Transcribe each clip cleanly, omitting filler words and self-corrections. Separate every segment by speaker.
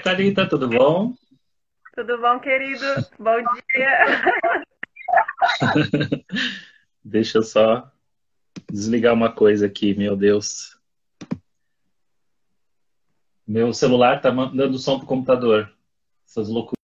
Speaker 1: Thalita, tudo bom?
Speaker 2: Tudo bom, querido? Bom dia.
Speaker 1: Deixa eu só desligar uma coisa aqui, meu Deus. Meu celular tá mandando som pro computador. Essas loucuras.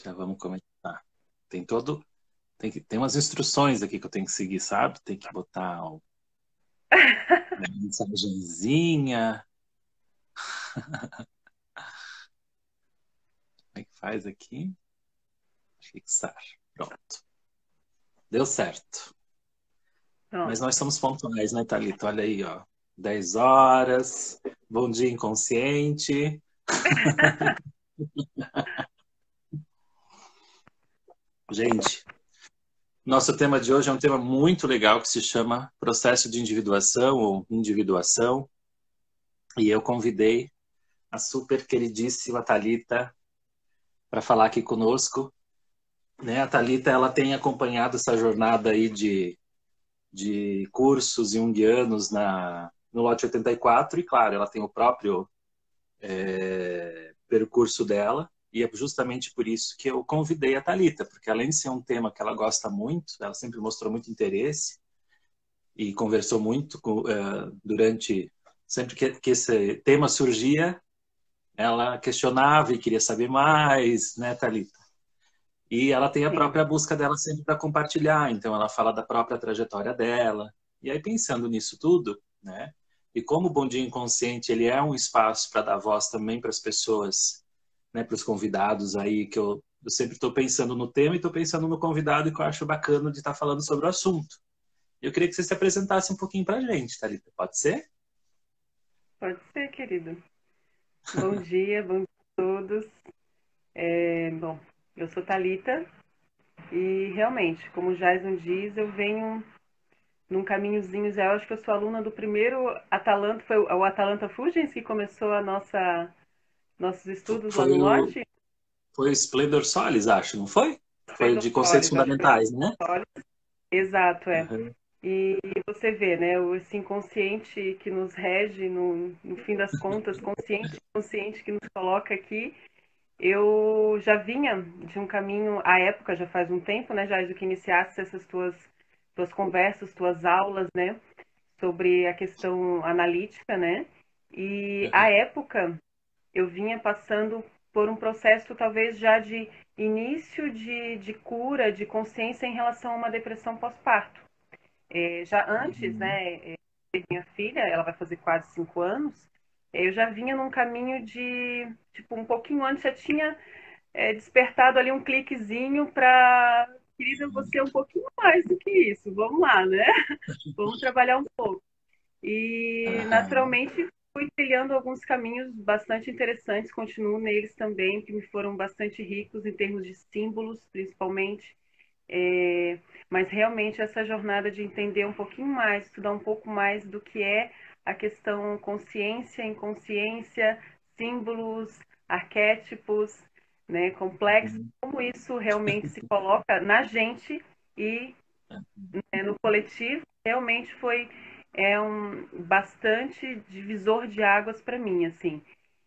Speaker 1: Já vamos começar. Tem todo, tem umas instruções aqui que eu tenho que seguir, sabe? Tem que botar uma mensagenzinha. Como é que faz aqui? Fixar. Pronto. Deu certo. Mas
Speaker 2: Pronto.
Speaker 1: nós somos pontuais, né, Thalita? Olha aí, ó. 10 horas. Bom dia, inconsciente. Gente, nosso tema de hoje é um tema muito legal que se chama processo de individuação ou individuação. E eu convidei a super queridíssima Thalita para falar aqui conosco. Né? A Thalita, ela tem acompanhado essa jornada aí de cursos junguianos no Lote 84 e, claro, ela tem o próprio percurso dela. E é justamente por isso que eu convidei a Thalita, porque além de ser um tema que ela gosta muito, ela sempre mostrou muito interesse e conversou muito durante sempre que esse tema surgia, ela questionava e queria saber mais, né, Thalita? E ela tem a
Speaker 2: Sim.
Speaker 1: própria busca dela sempre para compartilhar, então ela fala da própria trajetória dela. E aí pensando nisso tudo, né? E como o Bom Dia Inconsciente ele é um espaço para dar voz também para as pessoas, né, para os convidados aí que eu sempre estou pensando no tema e estou pensando no convidado que eu acho bacana de estar falando sobre o assunto. Eu queria que você se apresentasse um pouquinho para a gente, Thalita. Pode ser?
Speaker 2: Pode ser, querido. Bom dia a todos. Bom, eu sou Thalita e realmente, como o Jason diz, eu venho num caminhozinho já. Eu acho que eu sou aluna do primeiro Atalanta, foi o Atalanta Fugens que começou nossos estudos lá
Speaker 1: Foi
Speaker 2: no
Speaker 1: o,
Speaker 2: lote.
Speaker 1: foi o Splendor Solis, acho, não foi? Foi o
Speaker 2: Pedro
Speaker 1: de conceitos
Speaker 2: Solis, acho que foi o
Speaker 1: fundamentais, né?
Speaker 2: Solis. Exato, é.
Speaker 1: Uhum.
Speaker 2: E você vê, né, esse inconsciente que nos rege, no fim das contas, consciente, inconsciente que nos coloca aqui. Eu já vinha de um caminho, à época, já faz um tempo, né, Jair, que iniciasse essas tuas conversas, tuas aulas, né, sobre a questão analítica, né, e à
Speaker 1: Uhum.
Speaker 2: época eu vinha passando por um processo talvez já de início de cura, de consciência em relação a uma depressão pós-parto. Já antes,
Speaker 1: Uhum.
Speaker 2: né, ter minha filha, ela vai fazer quase 5 anos, eu já vinha num caminho de, tipo, um pouquinho antes já tinha despertado ali um cliquezinho para, querida, você é um pouquinho mais do que isso, vamos lá, né? Vamos trabalhar um pouco. E,
Speaker 1: Aham.
Speaker 2: naturalmente, fui trilhando alguns caminhos bastante interessantes, continuo neles também, que me foram bastante ricos em termos de símbolos, principalmente. É, mas realmente essa jornada de entender um pouquinho mais, estudar um pouco mais do que é a questão consciência, inconsciência, símbolos, arquétipos, né, complexos,
Speaker 1: Uhum.
Speaker 2: como isso realmente se coloca na gente e no coletivo, realmente foi um bastante divisor de águas para mim, assim.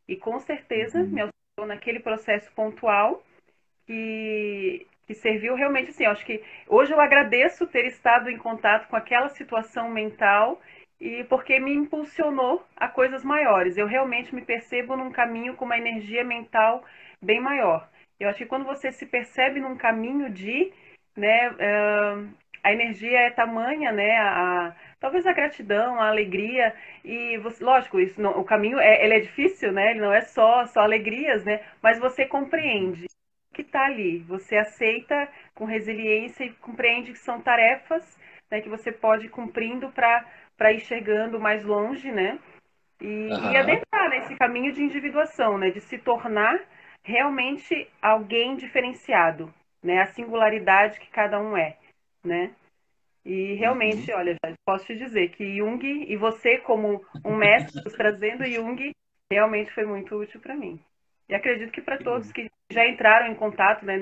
Speaker 2: E com certeza me
Speaker 1: Uhum.
Speaker 2: auxiliou naquele processo pontual que serviu realmente assim. Eu acho que hoje eu agradeço ter estado em contato com aquela situação mental e porque me impulsionou a coisas maiores. Eu realmente me percebo num caminho com uma energia mental bem maior. Eu acho que quando você se percebe num caminho de, né, a energia é tamanha, né, talvez a gratidão, a alegria e você, lógico, isso não, o caminho ele é difícil, né? Ele não é só alegrias, né? Mas você compreende que está ali. Você aceita com resiliência e compreende que são tarefas, né, que você pode ir cumprindo para ir chegando mais longe, né? E
Speaker 1: Aham.
Speaker 2: adentrar nesse caminho de individuação, né? De se tornar realmente alguém diferenciado. né? A singularidade que cada um é, né? E
Speaker 1: Uhum.
Speaker 2: realmente, olha, já posso te dizer que Jung, e você como um mestre nos trazendo Jung, realmente foi muito útil para mim. E acredito que para
Speaker 1: Que
Speaker 2: todos
Speaker 1: bom.
Speaker 2: que já entraram em contato, né,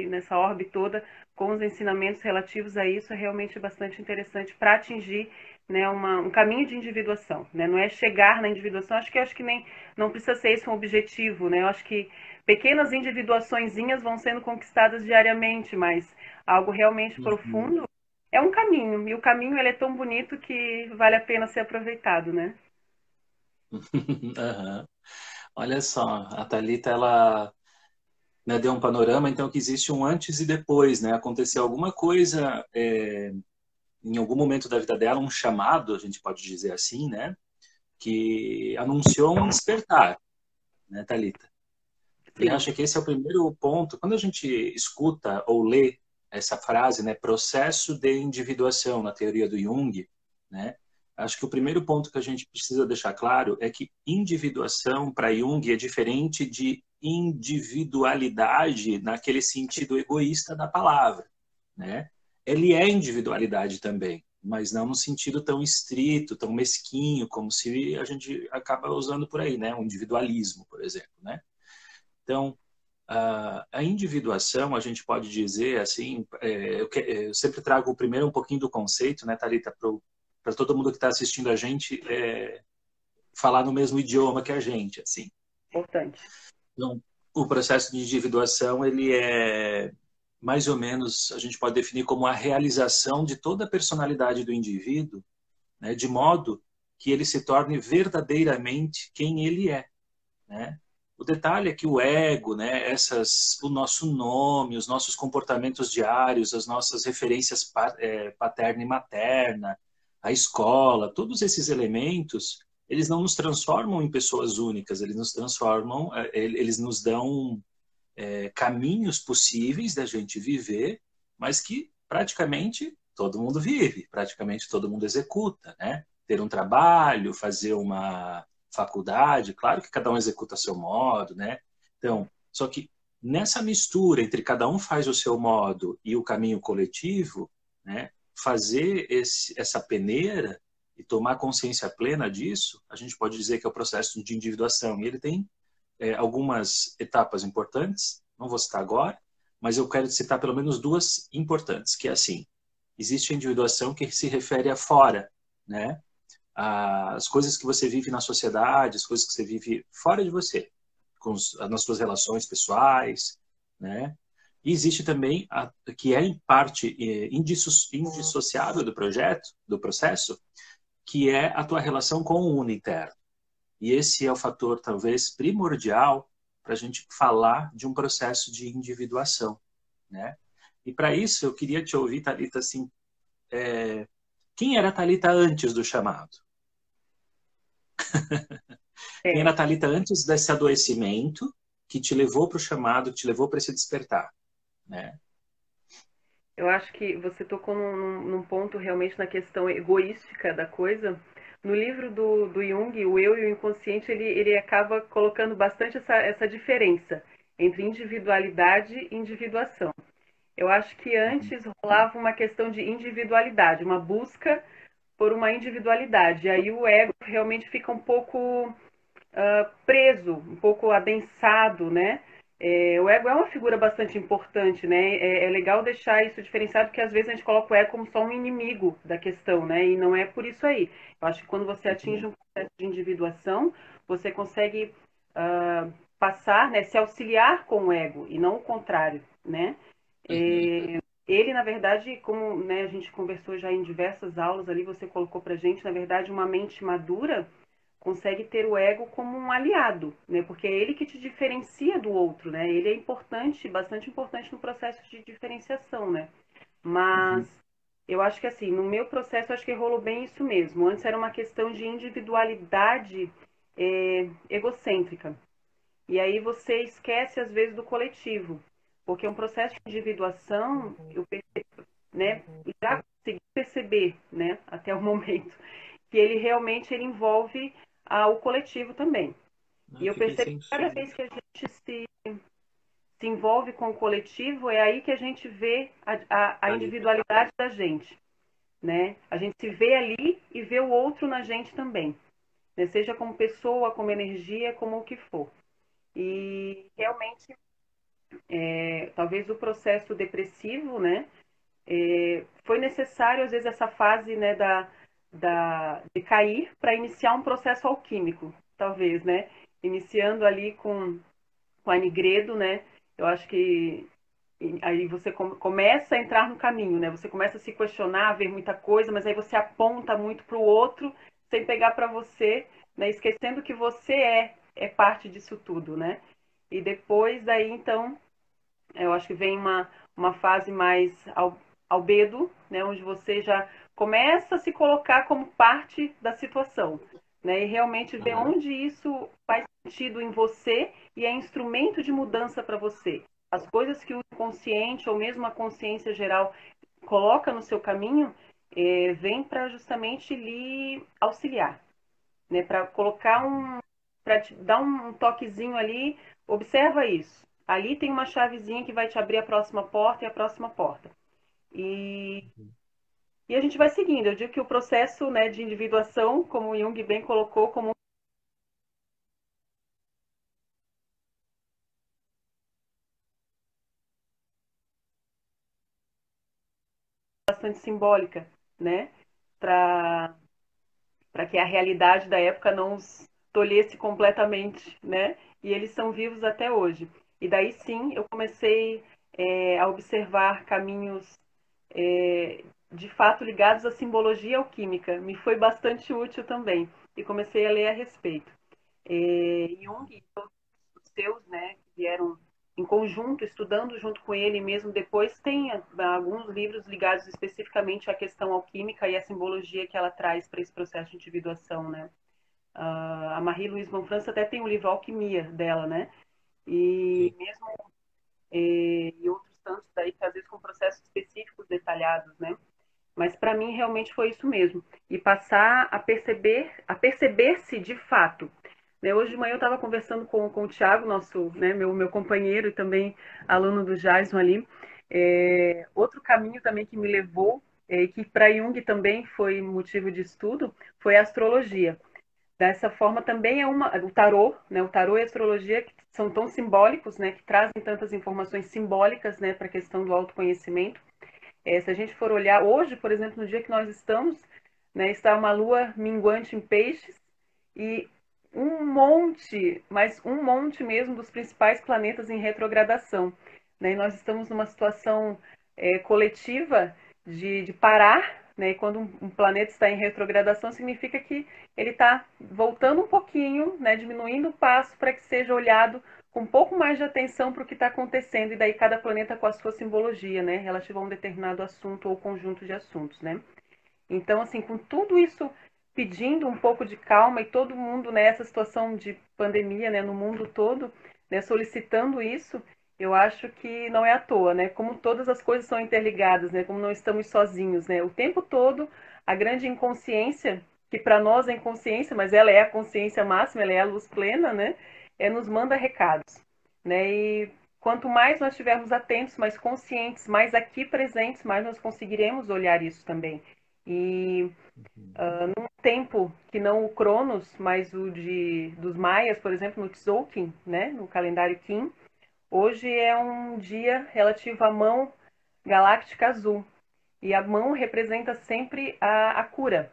Speaker 2: nessa orbe toda com os ensinamentos relativos a isso, é realmente bastante interessante para atingir, né, um caminho de individuação. Né? Não é chegar na individuação, acho que nem não precisa ser esse um objetivo. Né? Eu acho que pequenas individuaçõezinhas vão sendo conquistadas diariamente, mas algo realmente
Speaker 1: Uhum.
Speaker 2: profundo é um caminho, e o caminho ele é tão bonito que vale a pena ser aproveitado, né?
Speaker 1: Aham. Olha só, a Thalita, ela, né, deu um panorama, então, que existe um antes e depois, né? Aconteceu alguma coisa, em algum momento da vida dela, um chamado, a gente pode dizer assim, né? Que anunciou um despertar, né, Thalita? E
Speaker 2: Sim,
Speaker 1: acho que esse é o primeiro ponto. Quando a gente escuta ou lê essa frase, né, processo de individuação na teoria do Jung, né, acho que o primeiro ponto que a gente precisa deixar claro é que individuação para Jung é diferente de individualidade naquele sentido egoísta da palavra, né? Ele é individualidade também, mas não no sentido tão estrito, tão mesquinho, como se a gente acaba usando por aí, né? O individualismo, por exemplo, né? Então, a individuação, a gente pode dizer assim, eu sempre trago primeiro um pouquinho do conceito, né, Thalita, para todo mundo que está assistindo a gente falar no mesmo idioma que a gente, assim.
Speaker 2: importante.
Speaker 1: Então, o processo de individuação, ele é mais ou menos, a gente pode definir como a realização de toda a personalidade do indivíduo, né, de modo que ele se torne verdadeiramente quem ele é, né? O detalhe é que o ego, né, o nosso nome, os nossos comportamentos diários, as nossas referências paterna e materna, a escola, todos esses elementos, eles não nos transformam em pessoas únicas, eles nos transformam, eles nos dão caminhos possíveis da gente viver, mas que praticamente todo mundo vive, praticamente todo mundo executa, né? Ter um trabalho, fazer uma faculdade, claro que cada um executa a seu modo, né? Então, só que nessa mistura entre cada um faz o seu modo e o caminho coletivo, né? Fazer essa peneira e tomar consciência plena disso, a gente pode dizer que é o processo de individuação. E ele tem algumas etapas importantes, não vou citar agora, mas eu quero citar pelo menos duas importantes, que é assim, existe a individuação que se refere a fora, né? As coisas que você vive na sociedade, as coisas que você vive fora de você, nas suas relações pessoais, né? E existe também que é em parte indissociável do projeto, do processo, que é a tua relação com o mundo interno. E esse é o fator, talvez, primordial para a gente falar de um processo de individuação, né? E para isso, eu queria te ouvir, Thalita, assim, quem era a Thalita antes do chamado? Quem era
Speaker 2: É,
Speaker 1: a Thalita antes desse adoecimento que te levou para o chamado, que te levou para esse despertar, né?
Speaker 2: eu acho que você tocou num ponto realmente na questão egoística da coisa. No livro do Jung, o eu e o inconsciente, ele acaba colocando bastante essa diferença entre individualidade e individuação. Eu acho que antes rolava uma questão de individualidade, uma busca por uma individualidade. E aí o ego realmente fica um pouco preso, um pouco adensado, né? O ego é uma figura bastante importante, né? É legal deixar isso diferenciado, porque às vezes a gente coloca o ego como só um inimigo da questão, né? E não é por isso aí. Eu acho que quando você atinge um processo de individuação, você consegue passar, né, se auxiliar com o ego, e não o contrário, né?
Speaker 1: Uhum,
Speaker 2: Ele, na verdade, como né, a gente conversou já em diversas aulas ali, você colocou pra gente, na verdade, uma mente madura consegue ter o ego como um aliado, né? Porque é ele que te diferencia do outro, né? Ele é importante, bastante importante no processo de diferenciação, né? Mas
Speaker 1: uhum,
Speaker 2: eu acho que assim, no meu processo, eu acho que rolou bem isso mesmo. Antes era uma questão de individualidade egocêntrica. E aí você esquece, às vezes, do coletivo. Porque um processo de individuação, eu né, já consegui perceber, né, até o momento, que ele realmente ele envolve o coletivo também. E
Speaker 1: eu
Speaker 2: eu
Speaker 1: fiquei
Speaker 2: percebo
Speaker 1: sem
Speaker 2: que cada
Speaker 1: som.
Speaker 2: vez que a gente se envolve com o coletivo, é aí que a gente vê a individualidade da gente, né? A gente se vê ali e vê o outro na gente também, né? Seja como pessoa, como energia, como o que for. E realmente, talvez o processo depressivo, né? Foi necessário, às vezes, essa fase, né, de cair para iniciar um processo alquímico, talvez, né? Iniciando ali com a Nigredo, né? Eu acho que aí você começa a entrar no caminho, né? Você começa a se questionar, a ver muita coisa, mas aí você aponta muito para o outro sem pegar para você, né? Esquecendo que você é parte disso tudo, né? E depois daí, então, eu acho que vem uma fase mais albedo, né? Onde você já começa a se colocar como parte da situação, né? E realmente ver onde isso faz sentido em você e é instrumento de mudança para você. As coisas que o inconsciente ou mesmo a consciência geral coloca no seu caminho, vem para justamente lhe auxiliar, né? Para colocar para te dar um toquezinho ali, observa isso. Ali tem uma chavezinha que vai te abrir a próxima porta e a próxima porta. E, e a gente vai seguindo. Eu digo que o processo, né, de individuação, como o Jung bem colocou, como bastante simbólica, né? Para que a realidade da época não os tolhesse completamente, né? E eles são vivos até hoje. E daí sim eu comecei a observar caminhos de fato ligados à simbologia alquímica. Me foi bastante útil também e comecei a ler a respeito. Jung e todos os seus, né, que vieram em conjunto, estudando junto com ele mesmo depois, tem alguns livros ligados especificamente à questão alquímica e à simbologia que ela traz para esse processo de individuação, né? A Marie-Louise von Franz até tem o livro Alquimia dela, né? E mesmo e outros tantos daí, que às vezes com processos específicos detalhados, né? Mas para mim realmente foi isso mesmo. E passar a perceber-se de fato. Né? Hoje de manhã eu estava conversando com o Thiago, nosso, né, meu companheiro e também aluno do Jason ali. Outro caminho também que me levou, que para Jung também foi motivo de estudo, foi a astrologia. Dessa forma também o tarô, né? O tarô e a astrologia que são tão simbólicos, né? Que trazem tantas informações simbólicas, né? Para a questão do autoconhecimento. Se a gente for olhar hoje, por exemplo, no dia que nós estamos, né, está uma lua minguante em peixes e um monte, mas um monte mesmo dos principais planetas em retrogradação. Né? E nós estamos numa situação coletiva de parar, né? E quando um planeta está em retrogradação, significa que ele está voltando um pouquinho, né? Diminuindo o passo para que seja olhado com um pouco mais de atenção para o que está acontecendo, e daí cada planeta com a sua simbologia, né, relativo a um determinado assunto ou conjunto de assuntos, né. Então, assim, com tudo isso pedindo um pouco de calma e todo mundo nessa situação de pandemia, né, no mundo todo, né, solicitando isso, eu acho que não é à toa, né, como todas as coisas são interligadas, né, como não estamos sozinhos, né, o tempo todo a grande inconsciência, que para nós é inconsciência, mas ela é a consciência máxima, ela é a luz plena, né, nos manda recados, né, e quanto mais nós estivermos atentos, mais conscientes, mais aqui presentes, mais nós conseguiremos olhar isso também. E num tempo que não o Cronos, mas dos Maias, por exemplo, no Tzolk'in, né, no calendário Qin, hoje é um dia relativo à mão galáctica azul. E a mão representa sempre a cura.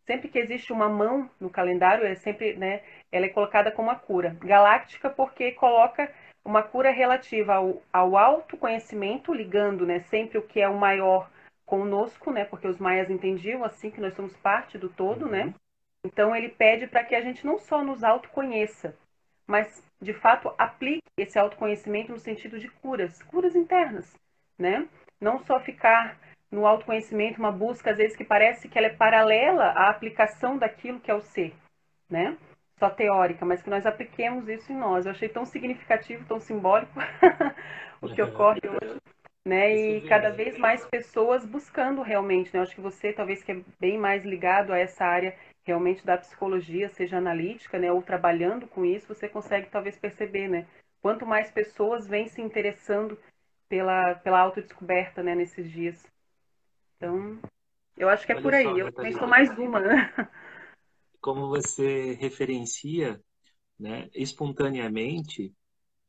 Speaker 2: Sempre que existe uma mão no calendário, é sempre, né, ela é colocada como a cura. Galáctica porque coloca uma cura relativa ao autoconhecimento, ligando, né, sempre o que é o maior conosco, né, porque os maias entendiam assim que nós somos parte do todo, né? Então ele pede para que a gente não só nos autoconheça, mas de fato aplique esse autoconhecimento no sentido de curas, curas internas, né? Não só ficar no autoconhecimento, uma busca às vezes que parece que ela é paralela à aplicação daquilo que é o ser, né? Só teórica, mas que nós apliquemos isso em nós. Eu achei tão significativo, tão simbólico o que ocorre hoje, né? E cada vez mais pessoas buscando realmente, né? Eu acho que você, talvez que é bem mais ligado a essa área realmente da psicologia, seja analítica, né? Ou trabalhando com isso, você consegue talvez perceber, né? quanto mais pessoas vêm se interessando pela autodescoberta, né, nesses dias. Então, eu acho que é
Speaker 1: Olha
Speaker 2: por
Speaker 1: só,
Speaker 2: aí. Eu também sou
Speaker 1: Natalina,
Speaker 2: mais uma, né?
Speaker 1: como você referencia, né, espontaneamente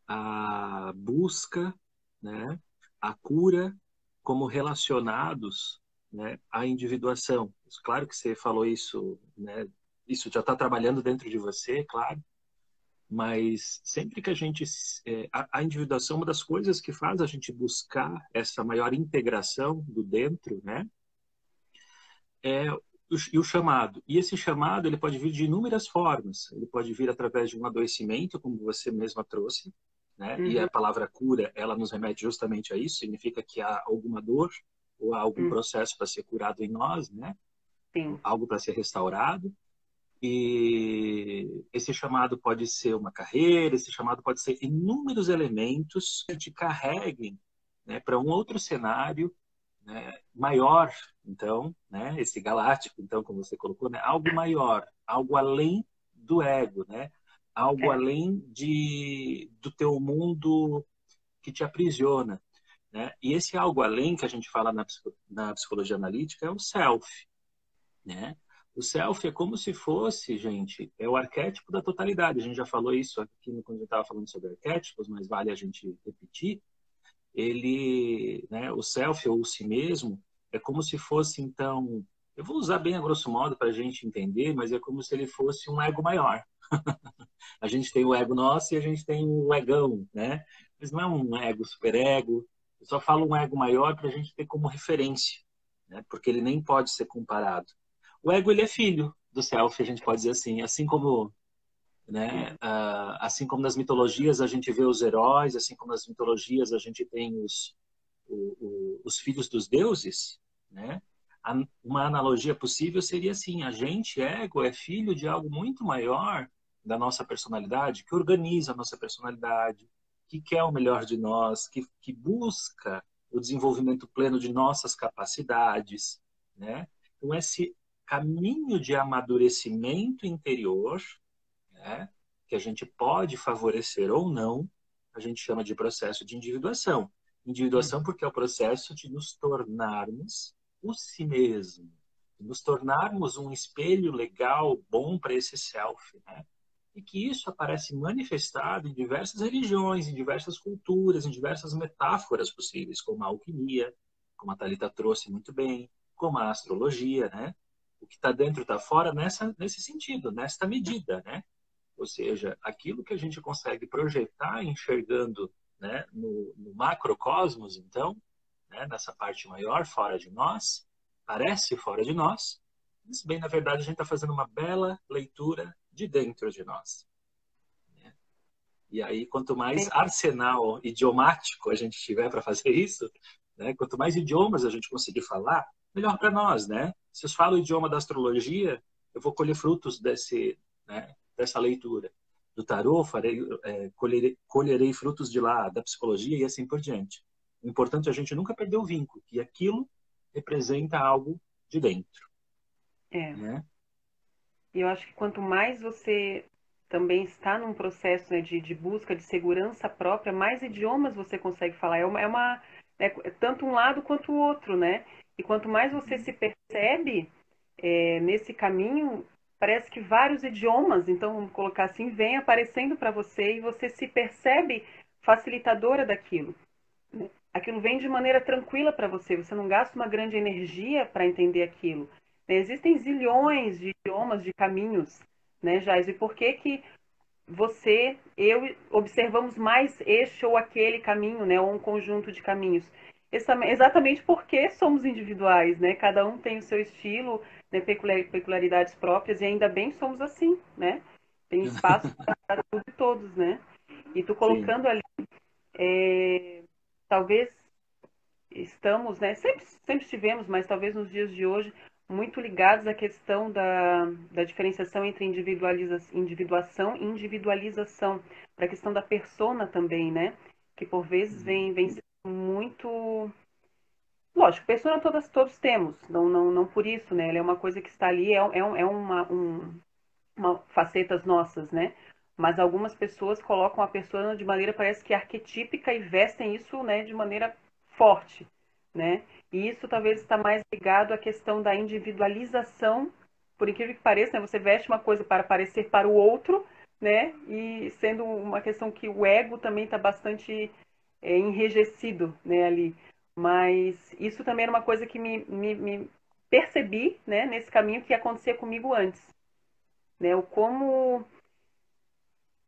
Speaker 1: a busca, né, a cura como relacionados, né, à individuação. Claro que você falou isso, né, isso já está trabalhando dentro de você, claro, mas sempre que a gente a individuação é uma das coisas que faz a gente buscar essa maior integração do dentro, né, é o chamado. E esse chamado ele pode vir de inúmeras formas. Ele pode vir através de um adoecimento, como você mesma trouxe, né? E a
Speaker 2: Uhum,
Speaker 1: palavra cura, ela nos remete justamente a isso. Significa que há alguma dor ou há algum
Speaker 2: uhum,
Speaker 1: processo para ser curado em nós, né?
Speaker 2: sim.
Speaker 1: Algo para ser restaurado. E esse chamado pode ser uma carreira, esse chamado pode ser inúmeros elementos que te carreguem, né, para um outro cenário, né, maior, então, né, esse galáctico, então, como você colocou, né, algo maior, algo além do ego, né, algo
Speaker 2: É,
Speaker 1: além do teu mundo que te aprisiona, né? E esse algo além que a gente fala na psicologia analítica é o self, né? O self é como se fosse, gente, é o arquétipo da totalidade. A gente já falou isso aqui quando a gente estava falando sobre arquétipos, mas vale a gente repetir. Ele, né, o self ou o si mesmo, é como se fosse, então, eu vou usar bem a grosso modo para a gente entender, mas é como se ele fosse um ego maior. A gente tem o ego nosso e a gente tem o egão, né? Mas não é um ego superego. Eu só falo um ego maior para a gente ter como referência, né? Porque ele nem pode ser comparado. O ego ele é filho do self, a gente pode dizer assim como, né? Assim como nas mitologias a gente vê os heróis, assim como nas mitologias a gente tem os filhos dos deuses, né? Uma analogia possível seria assim: a gente, ego, é filho de algo muito maior da nossa personalidade, que organiza a nossa personalidade, que quer o melhor de nós, que busca o desenvolvimento pleno de nossas capacidades, né? Então, esse caminho de amadurecimento interior, né, que a gente pode favorecer ou não, a gente chama de processo de individuação. Individuação porque é o processo de nos tornarmos o si mesmo, de nos tornarmos um espelho legal, bom para esse self, né? E que isso aparece manifestado em diversas religiões, em diversas culturas, em diversas metáforas possíveis, como a alquimia, como a Thalita trouxe muito bem, como a astrologia, né? O que está dentro está fora nesse sentido, nesta medida, né? Ou seja, aquilo que a gente consegue projetar enxergando, né, no macrocosmos, então, né, nessa parte maior, fora de nós, parece fora de nós, mas bem, na verdade, a gente está fazendo uma bela leitura de dentro de nós. Né? E aí, quanto mais
Speaker 2: sim.
Speaker 1: arsenal idiomático a gente tiver para fazer isso, né, quanto mais idiomas a gente conseguir falar, melhor para nós, né? Se eu falo o idioma da astrologia, eu vou colher frutos né, dessa leitura. Do tarô, colherei frutos de lá, da psicologia e assim por diante. O importante é a gente nunca perder o vínculo, que aquilo representa algo de dentro,
Speaker 2: É.
Speaker 1: né?
Speaker 2: E eu acho que quanto mais você também está num processo, né, de busca de segurança própria, mais idiomas você consegue falar. É tanto um lado quanto o outro, né? E quanto mais você se percebe nesse caminho, parece que vários idiomas, então vamos colocar assim, vêm aparecendo para você e você se percebe facilitadora daquilo. Né? Aquilo vem de maneira tranquila para você, você não gasta uma grande energia para entender aquilo. Né? Existem zilhões de idiomas, de caminhos, né, Jais? E por que que eu observamos mais este ou aquele caminho, né, ou um conjunto de caminhos? Exatamente porque somos individuais, né? Cada um tem o seu estilo, né, peculiaridades próprias, e ainda bem somos assim, né? Tem espaço para tudo e todos, né? E tu
Speaker 1: Sim.
Speaker 2: colocando ali, talvez estamos, né, sempre estivemos, mas talvez nos dias de hoje, muito ligados à questão da diferenciação entre individuação e individualização, para a questão da persona também, né, que por vezes vem sendo muito... Lógico, persona todos temos, não por isso, né, ela é uma coisa que está ali, é uma facetas nossas, né, mas algumas pessoas colocam a persona de maneira, parece que arquetípica, e vestem isso, né, de maneira forte, né? E isso talvez está mais ligado à questão da individualização, por incrível que pareça, né? Você veste uma coisa para parecer para o outro, né? E sendo uma questão que o ego também está bastante enrijecido, né, ali. Mas isso também era uma coisa que me percebi, né, nesse caminho que acontecia comigo antes, né? O como,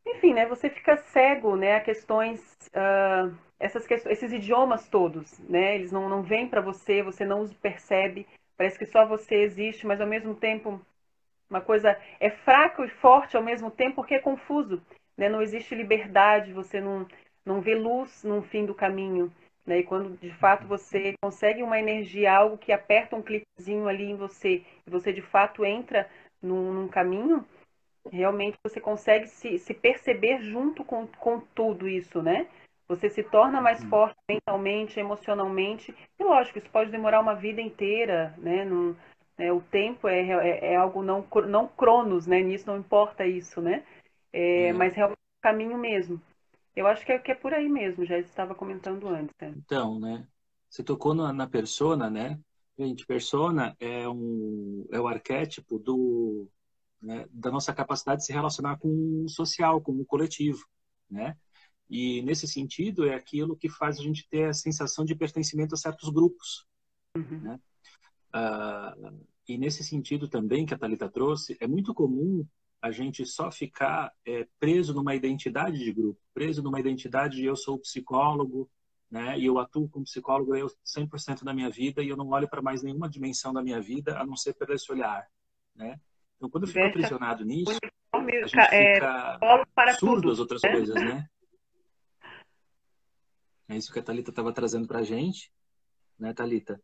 Speaker 2: enfim, né, você fica cego, né, a questões, essas questões, esses idiomas todos, né? Eles não vêm para você, você não os percebe. Parece que só você existe, mas ao mesmo tempo uma coisa é fraco e forte ao mesmo tempo porque é confuso, né? Não existe liberdade, você não vê luz no fim do caminho, né? E quando de fato você consegue uma energia, algo que aperta um cliquezinho ali em você, e você de fato entra num caminho, realmente você consegue se perceber junto com tudo isso, né? Você se torna mais
Speaker 1: Uhum.
Speaker 2: forte mentalmente, emocionalmente. E lógico, isso pode demorar uma vida inteira, né? O tempo é algo não cronos, né? Nisso não importa isso, né?
Speaker 1: É.
Speaker 2: Mas realmente é o caminho mesmo. Eu acho que é por aí mesmo, já estava comentando antes. Né?
Speaker 1: Então, né? Você tocou na persona, né? Gente, persona é o arquétipo né, da nossa capacidade de se relacionar com o social, com o coletivo, né? E nesse sentido é aquilo que faz a gente ter a sensação de pertencimento a certos grupos,
Speaker 2: Uhum.
Speaker 1: né? Ah, e nesse sentido também que a Thalita trouxe, é muito comum a gente só ficar preso numa identidade de grupo, preso numa identidade de eu sou psicólogo, né? E eu atuo como psicólogo eu 100% da minha vida e eu não olho para mais nenhuma dimensão da minha vida a não ser pelo esse olhar, né? Então, quando eu fico
Speaker 2: Veste
Speaker 1: aprisionado
Speaker 2: o
Speaker 1: nisso,
Speaker 2: uniforme
Speaker 1: a gente fica
Speaker 2: polo para
Speaker 1: surdo
Speaker 2: tudo.
Speaker 1: às outras
Speaker 2: Né?
Speaker 1: coisas, né? É isso que a Thalita estava trazendo para a gente, né, Thalita?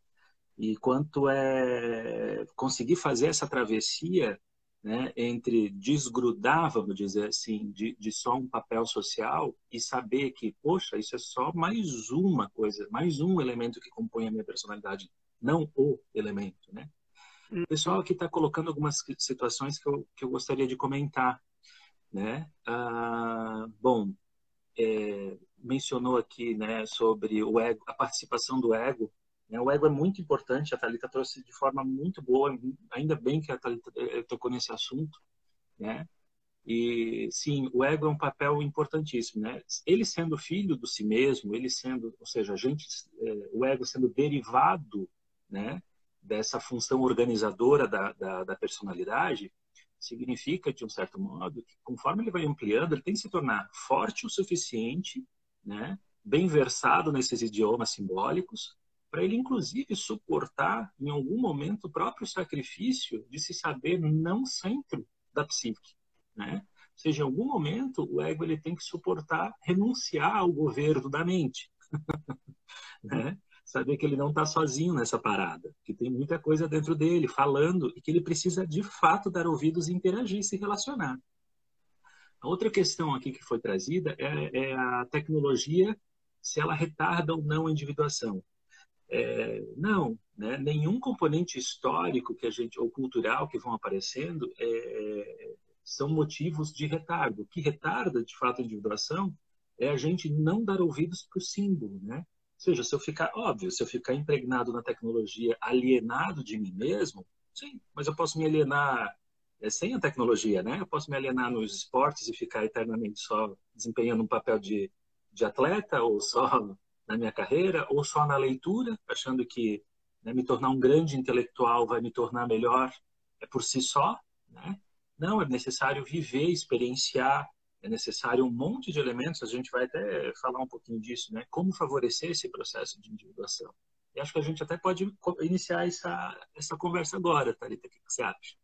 Speaker 1: E quanto é conseguir fazer essa travessia, né, entre desgrudar, vamos dizer assim, de só um papel social e saber que, poxa, isso é só mais uma coisa, mais um elemento que compõe a minha personalidade, não o elemento, né? O pessoal aqui está colocando algumas situações que eu gostaria de comentar, né? Bom, mencionou aqui, né, sobre o ego, a participação do ego. Né? O ego é muito importante, a Thalita trouxe de forma muito boa, ainda bem que a Thalita tocou nesse assunto, né? E sim, o ego é um papel importantíssimo, né? Ele sendo filho do si mesmo, ele sendo, ou seja, a gente, o ego sendo derivado, né, dessa função organizadora da personalidade, significa, de um certo modo, que conforme ele vai ampliando, ele tem que se tornar forte o suficiente, né, bem versado nesses idiomas simbólicos, para ele, inclusive, suportar, em algum momento, o próprio sacrifício de se saber não centro da psique, né? Ou seja, em algum momento, o ego ele tem que suportar, renunciar ao governo da mente, né? Saber que ele não está sozinho nessa parada, que tem muita coisa dentro dele falando e que ele precisa de fato dar ouvidos e interagir, se relacionar. A outra questão aqui que foi trazida é a tecnologia, se ela retarda ou não a individuação. Não, né? Nenhum componente histórico que a gente ou cultural que vão aparecendo são motivos de retardo. O que retarda, de fato, a individuação é a gente não dar ouvidos para o símbolo, né? Ou seja, se eu ficar impregnado na tecnologia, alienado de mim mesmo, sim, mas eu posso me alienar sem a tecnologia, né? Eu posso me alienar nos esportes e ficar eternamente só desempenhando um papel de atleta ou só na minha carreira, ou só na leitura, achando que, né, me tornar um grande intelectual vai me tornar melhor por si só, né? Não, é necessário viver, experienciar, é necessário um monte de elementos, a gente vai até falar um pouquinho disso, né? Como favorecer esse processo de individuação. E acho que a gente até pode iniciar essa conversa agora, Thalita, o que você acha?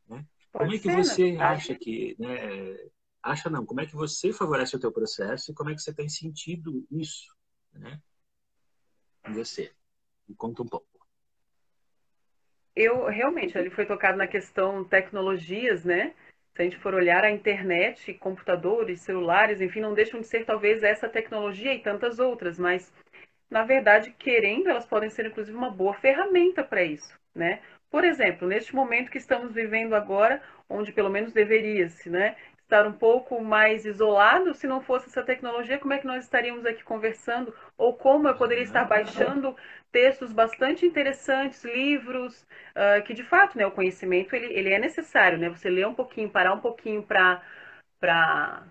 Speaker 1: Né? Como
Speaker 2: Pode
Speaker 1: é que
Speaker 2: ser, na
Speaker 1: você
Speaker 2: verdade.
Speaker 1: acha que, né, acha não, como é que você favorece o teu processo e como é que você tem sentido isso, né, em você? Me conta um pouco.
Speaker 2: Eu realmente, ele foi tocado na questão tecnologias, né? Se a gente for olhar a internet, computadores, celulares, enfim, não deixam de ser talvez essa tecnologia e tantas outras, mas na verdade, querendo, elas podem ser inclusive uma boa ferramenta para isso, né? Por exemplo, neste momento que estamos vivendo agora, onde pelo menos deveria-se, né, estar um pouco mais isolado. Se não fosse essa tecnologia, como é que nós estaríamos aqui conversando? Ou como eu poderia estar baixando textos bastante interessantes, livros, que de fato, né, o conhecimento ele é necessário, né? Você ler um pouquinho, parar um pouquinho para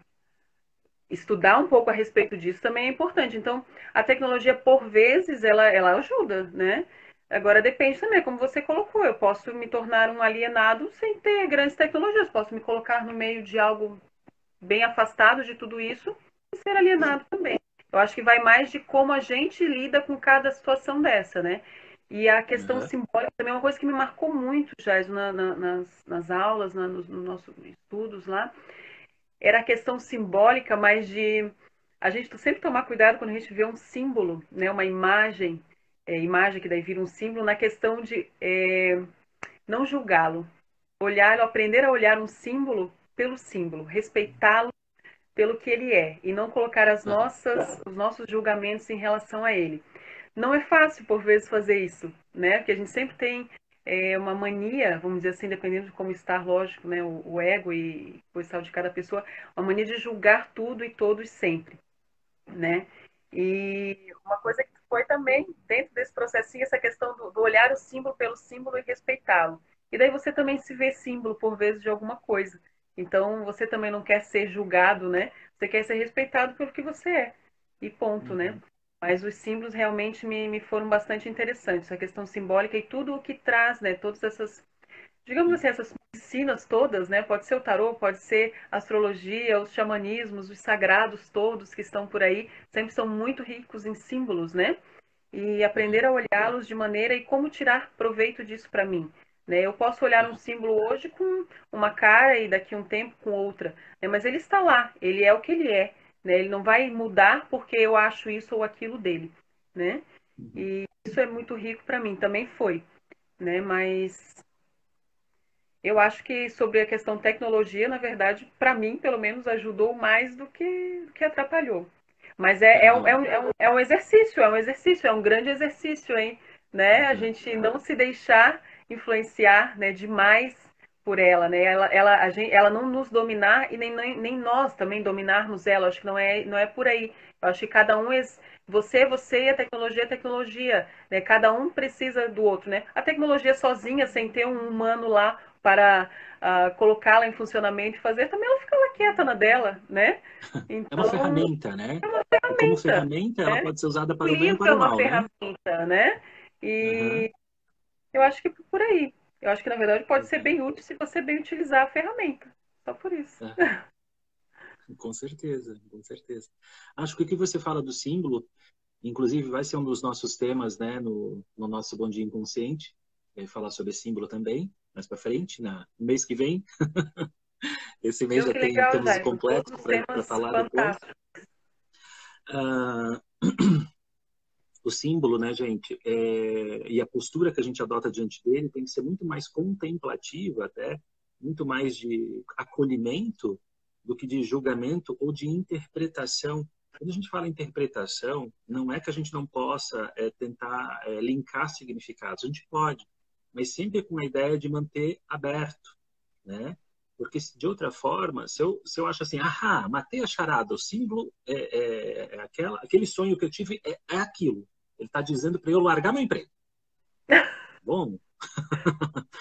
Speaker 2: estudar um pouco a respeito disso também é importante. Então, a tecnologia, por vezes, ela ajuda, né? Agora depende também, como você colocou, eu posso me tornar um alienado sem ter grandes tecnologias, posso me colocar no meio de algo bem afastado de tudo isso e ser alienado também. Eu acho que vai mais de como a gente lida com cada situação dessa, né? E a questão
Speaker 1: Uhum.
Speaker 2: simbólica também é uma coisa que me marcou muito, Jais, nas aulas, nos nossos estudos lá. Era a questão simbólica, mas de a gente sempre tomar cuidado quando a gente vê um símbolo, né? Uma imagem, imagem que daí vira um símbolo, na questão de não julgá-lo, olhar, aprender a olhar um símbolo, respeitá-lo pelo que ele é e não colocar os nossos julgamentos em relação a ele. Não é fácil, por vezes, fazer isso, né? Porque a gente sempre tem uma mania, vamos dizer assim, dependendo de como está, lógico, né? O ego e o estado de cada pessoa, uma mania de julgar tudo e todos sempre, né? E uma coisa que foi também, dentro desse processinho, essa questão do olhar o símbolo pelo símbolo e respeitá-lo. E daí você também se vê símbolo, por vezes, de alguma coisa. Então, você também não quer ser julgado, né? Você quer ser respeitado pelo que você é. E ponto, né?
Speaker 1: Uhum.
Speaker 2: Mas os símbolos realmente me foram bastante interessantes. A questão simbólica e tudo o que traz, né? Todas essas, digamos assim, essas medicinas todas, né? Pode ser o tarô, pode ser a astrologia, os xamanismos, os sagrados todos que estão por aí, sempre são muito ricos em símbolos, né? E aprender a olhá-los de maneira e como tirar proveito disso para mim. Né? Eu posso olhar um símbolo hoje com uma cara e daqui a um tempo com outra, né? Mas ele está lá, ele é o que ele é. Né? Ele não vai mudar porque eu acho isso ou aquilo dele. Né?
Speaker 1: Uhum.
Speaker 2: E isso é muito rico para mim, também foi. Né? Mas eu acho que sobre a questão tecnologia, na verdade, para mim, pelo menos, ajudou mais do que atrapalhou. Mas
Speaker 1: Aham.
Speaker 2: é um exercício, é um grande exercício, hein? Né? A
Speaker 1: Uhum.
Speaker 2: gente não se deixar influenciar, né, demais por ela, né? Ela não nos dominar e nem nós também dominarmos ela. Acho que não é por aí. Eu acho que cada um você e a tecnologia é tecnologia, né? Cada um precisa do outro, né? A tecnologia sozinha, sem ter um humano lá para colocá-la em funcionamento e fazer, também ela fica lá quieta na dela, né?
Speaker 1: É uma
Speaker 2: Então,
Speaker 1: ferramenta, né? E como ferramenta, ela
Speaker 2: né?
Speaker 1: pode ser usada
Speaker 2: O
Speaker 1: para o bem ou
Speaker 2: livro
Speaker 1: para
Speaker 2: é
Speaker 1: o
Speaker 2: uma
Speaker 1: mal, né?
Speaker 2: ferramenta, né?
Speaker 1: Aham.
Speaker 2: E eu acho que por aí. Eu acho que, na verdade, pode ser
Speaker 1: Legal.
Speaker 2: bem útil se você bem utilizar a ferramenta. Só por isso.
Speaker 1: Aham. Com certeza, com certeza. Acho que o que você fala do símbolo, inclusive, vai ser um dos nossos temas, né, no nosso Bom Dia Inconsciente. Falar sobre símbolo também, mais para frente, no mês que vem. Esse mês
Speaker 2: Viu
Speaker 1: já
Speaker 2: que legal,
Speaker 1: temos o
Speaker 2: Jair? São
Speaker 1: completo
Speaker 2: todos
Speaker 1: para
Speaker 2: temas
Speaker 1: falar depois.
Speaker 2: fantásticos.
Speaker 1: Ah, o símbolo, né, gente, e a postura que a gente adota diante dele tem que ser muito mais contemplativa, até, muito mais de acolhimento do que de julgamento ou de interpretação. Quando a gente fala interpretação, não é que a gente não possa tentar linkar significados, a gente pode, mas sempre com a ideia de manter aberto, né? Porque de outra forma, se eu acho assim, matei a charada, o símbolo aquele sonho que eu tive é aquilo. Ele está dizendo para eu largar meu emprego. Bom,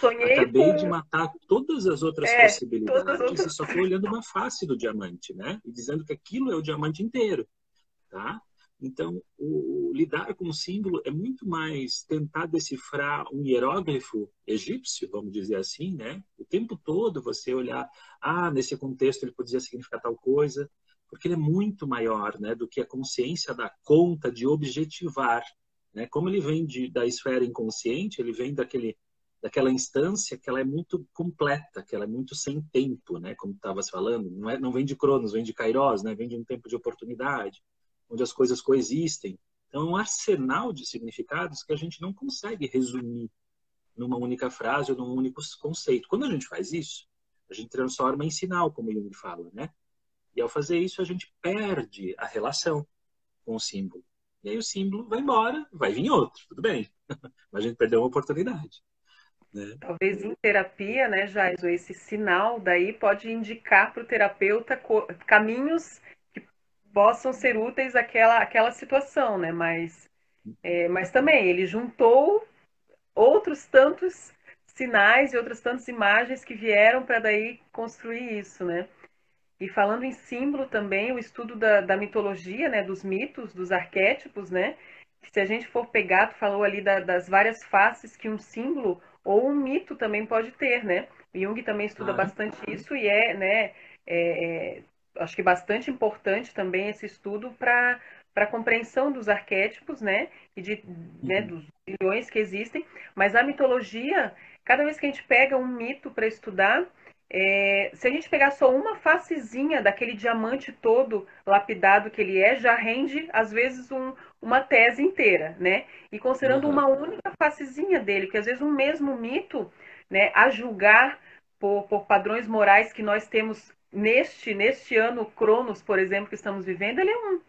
Speaker 2: Sonhei
Speaker 1: acabei de
Speaker 2: com
Speaker 1: matar todas as outras
Speaker 2: todas as
Speaker 1: possibilidades e
Speaker 2: outras.
Speaker 1: só estou olhando uma face do diamante, né? E dizendo que aquilo é o diamante inteiro, tá? Então, lidar com o símbolo é muito mais tentar decifrar um hieróglifo egípcio, vamos dizer assim, né? O tempo todo você olhar, nesse contexto ele podia significar tal coisa, porque ele é muito maior, né, do que a consciência dá conta de objetivar, né? Como ele vem da esfera inconsciente, ele vem daquela instância que ela é muito completa, que ela é muito sem tempo, né? Como estavas falando, não vem de Cronos, vem de Kairos, né? Vem de um tempo de oportunidade onde as coisas coexistem. Então, é um arsenal de significados que a gente não consegue resumir numa única frase ou num único conceito. Quando a gente faz isso, a gente transforma em sinal, como Jung fala, né? E ao fazer isso, a gente perde a relação com o símbolo. E aí o símbolo vai embora, vai vir outro, tudo bem. Mas a gente perdeu uma oportunidade. né?
Speaker 2: Talvez em terapia, né, Jaiso, esse sinal daí pode indicar para o terapeuta caminhos que possam ser úteis àquela situação, né? Mas também ele juntou outros tantos sinais e outras tantas imagens que vieram para daí construir isso, né? E falando em símbolo também, o estudo da mitologia, né, dos mitos, dos arquétipos, né? Se a gente for pegar, tu falou ali das várias faces que um símbolo ou um mito também pode ter, né? O Jung também estuda
Speaker 1: Claro.
Speaker 2: bastante isso e né, acho que bastante importante também esse estudo para a compreensão dos arquétipos, né? Né,
Speaker 1: Uhum.
Speaker 2: dos bilhões que existem. Mas a mitologia, cada vez que a gente pega um mito para estudar, se a gente pegar só uma facezinha daquele diamante todo lapidado que ele já rende, às vezes, uma tese inteira, né? E considerando
Speaker 1: Aham.
Speaker 2: uma única facezinha dele, porque às vezes um mesmo mito, né, a julgar por padrões morais que nós temos neste ano Cronos, por exemplo, que estamos vivendo, ele é um.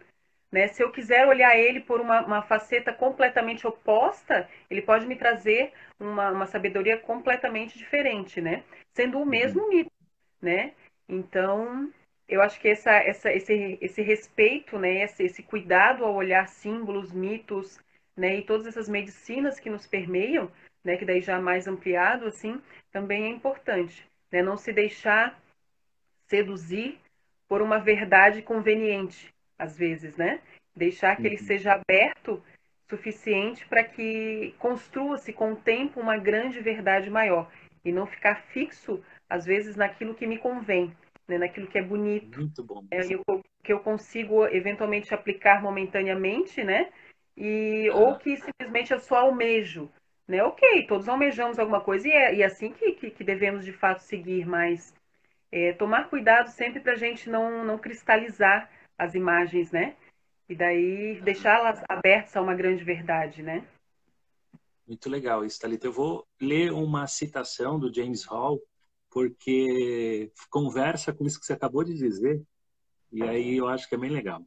Speaker 2: Né? Se eu quiser olhar ele por uma faceta completamente oposta, ele pode me trazer uma sabedoria completamente diferente, né? Sendo o
Speaker 1: Uhum.
Speaker 2: mesmo mito, né? Então, eu acho que esse respeito, né? Esse cuidado ao olhar símbolos, mitos, né? E todas essas medicinas que nos permeiam, né? Que daí já mais ampliado, assim, também é importante, né? Não se deixar seduzir por uma verdade conveniente, às vezes, né? Deixar que ele
Speaker 1: Uhum.
Speaker 2: seja aberto suficiente para que construa-se com o tempo uma grande verdade maior e não ficar fixo, às vezes, naquilo que me convém, né? Naquilo que é bonito,
Speaker 1: Muito bom
Speaker 2: né?
Speaker 1: mesmo.
Speaker 2: Que eu consigo eventualmente aplicar momentaneamente, né? Ou
Speaker 1: Aham.
Speaker 2: que simplesmente eu só almejo, né? Ok, todos almejamos alguma coisa e é assim que devemos de fato seguir, mas tomar cuidado sempre para a gente não cristalizar as imagens, né? E daí
Speaker 1: Aham.
Speaker 2: deixá-las abertas a uma grande verdade, né?
Speaker 1: Muito legal isso, Thalita. Eu vou ler uma citação do James Hall, porque conversa com isso que você acabou de dizer, e aí eu acho que é bem legal.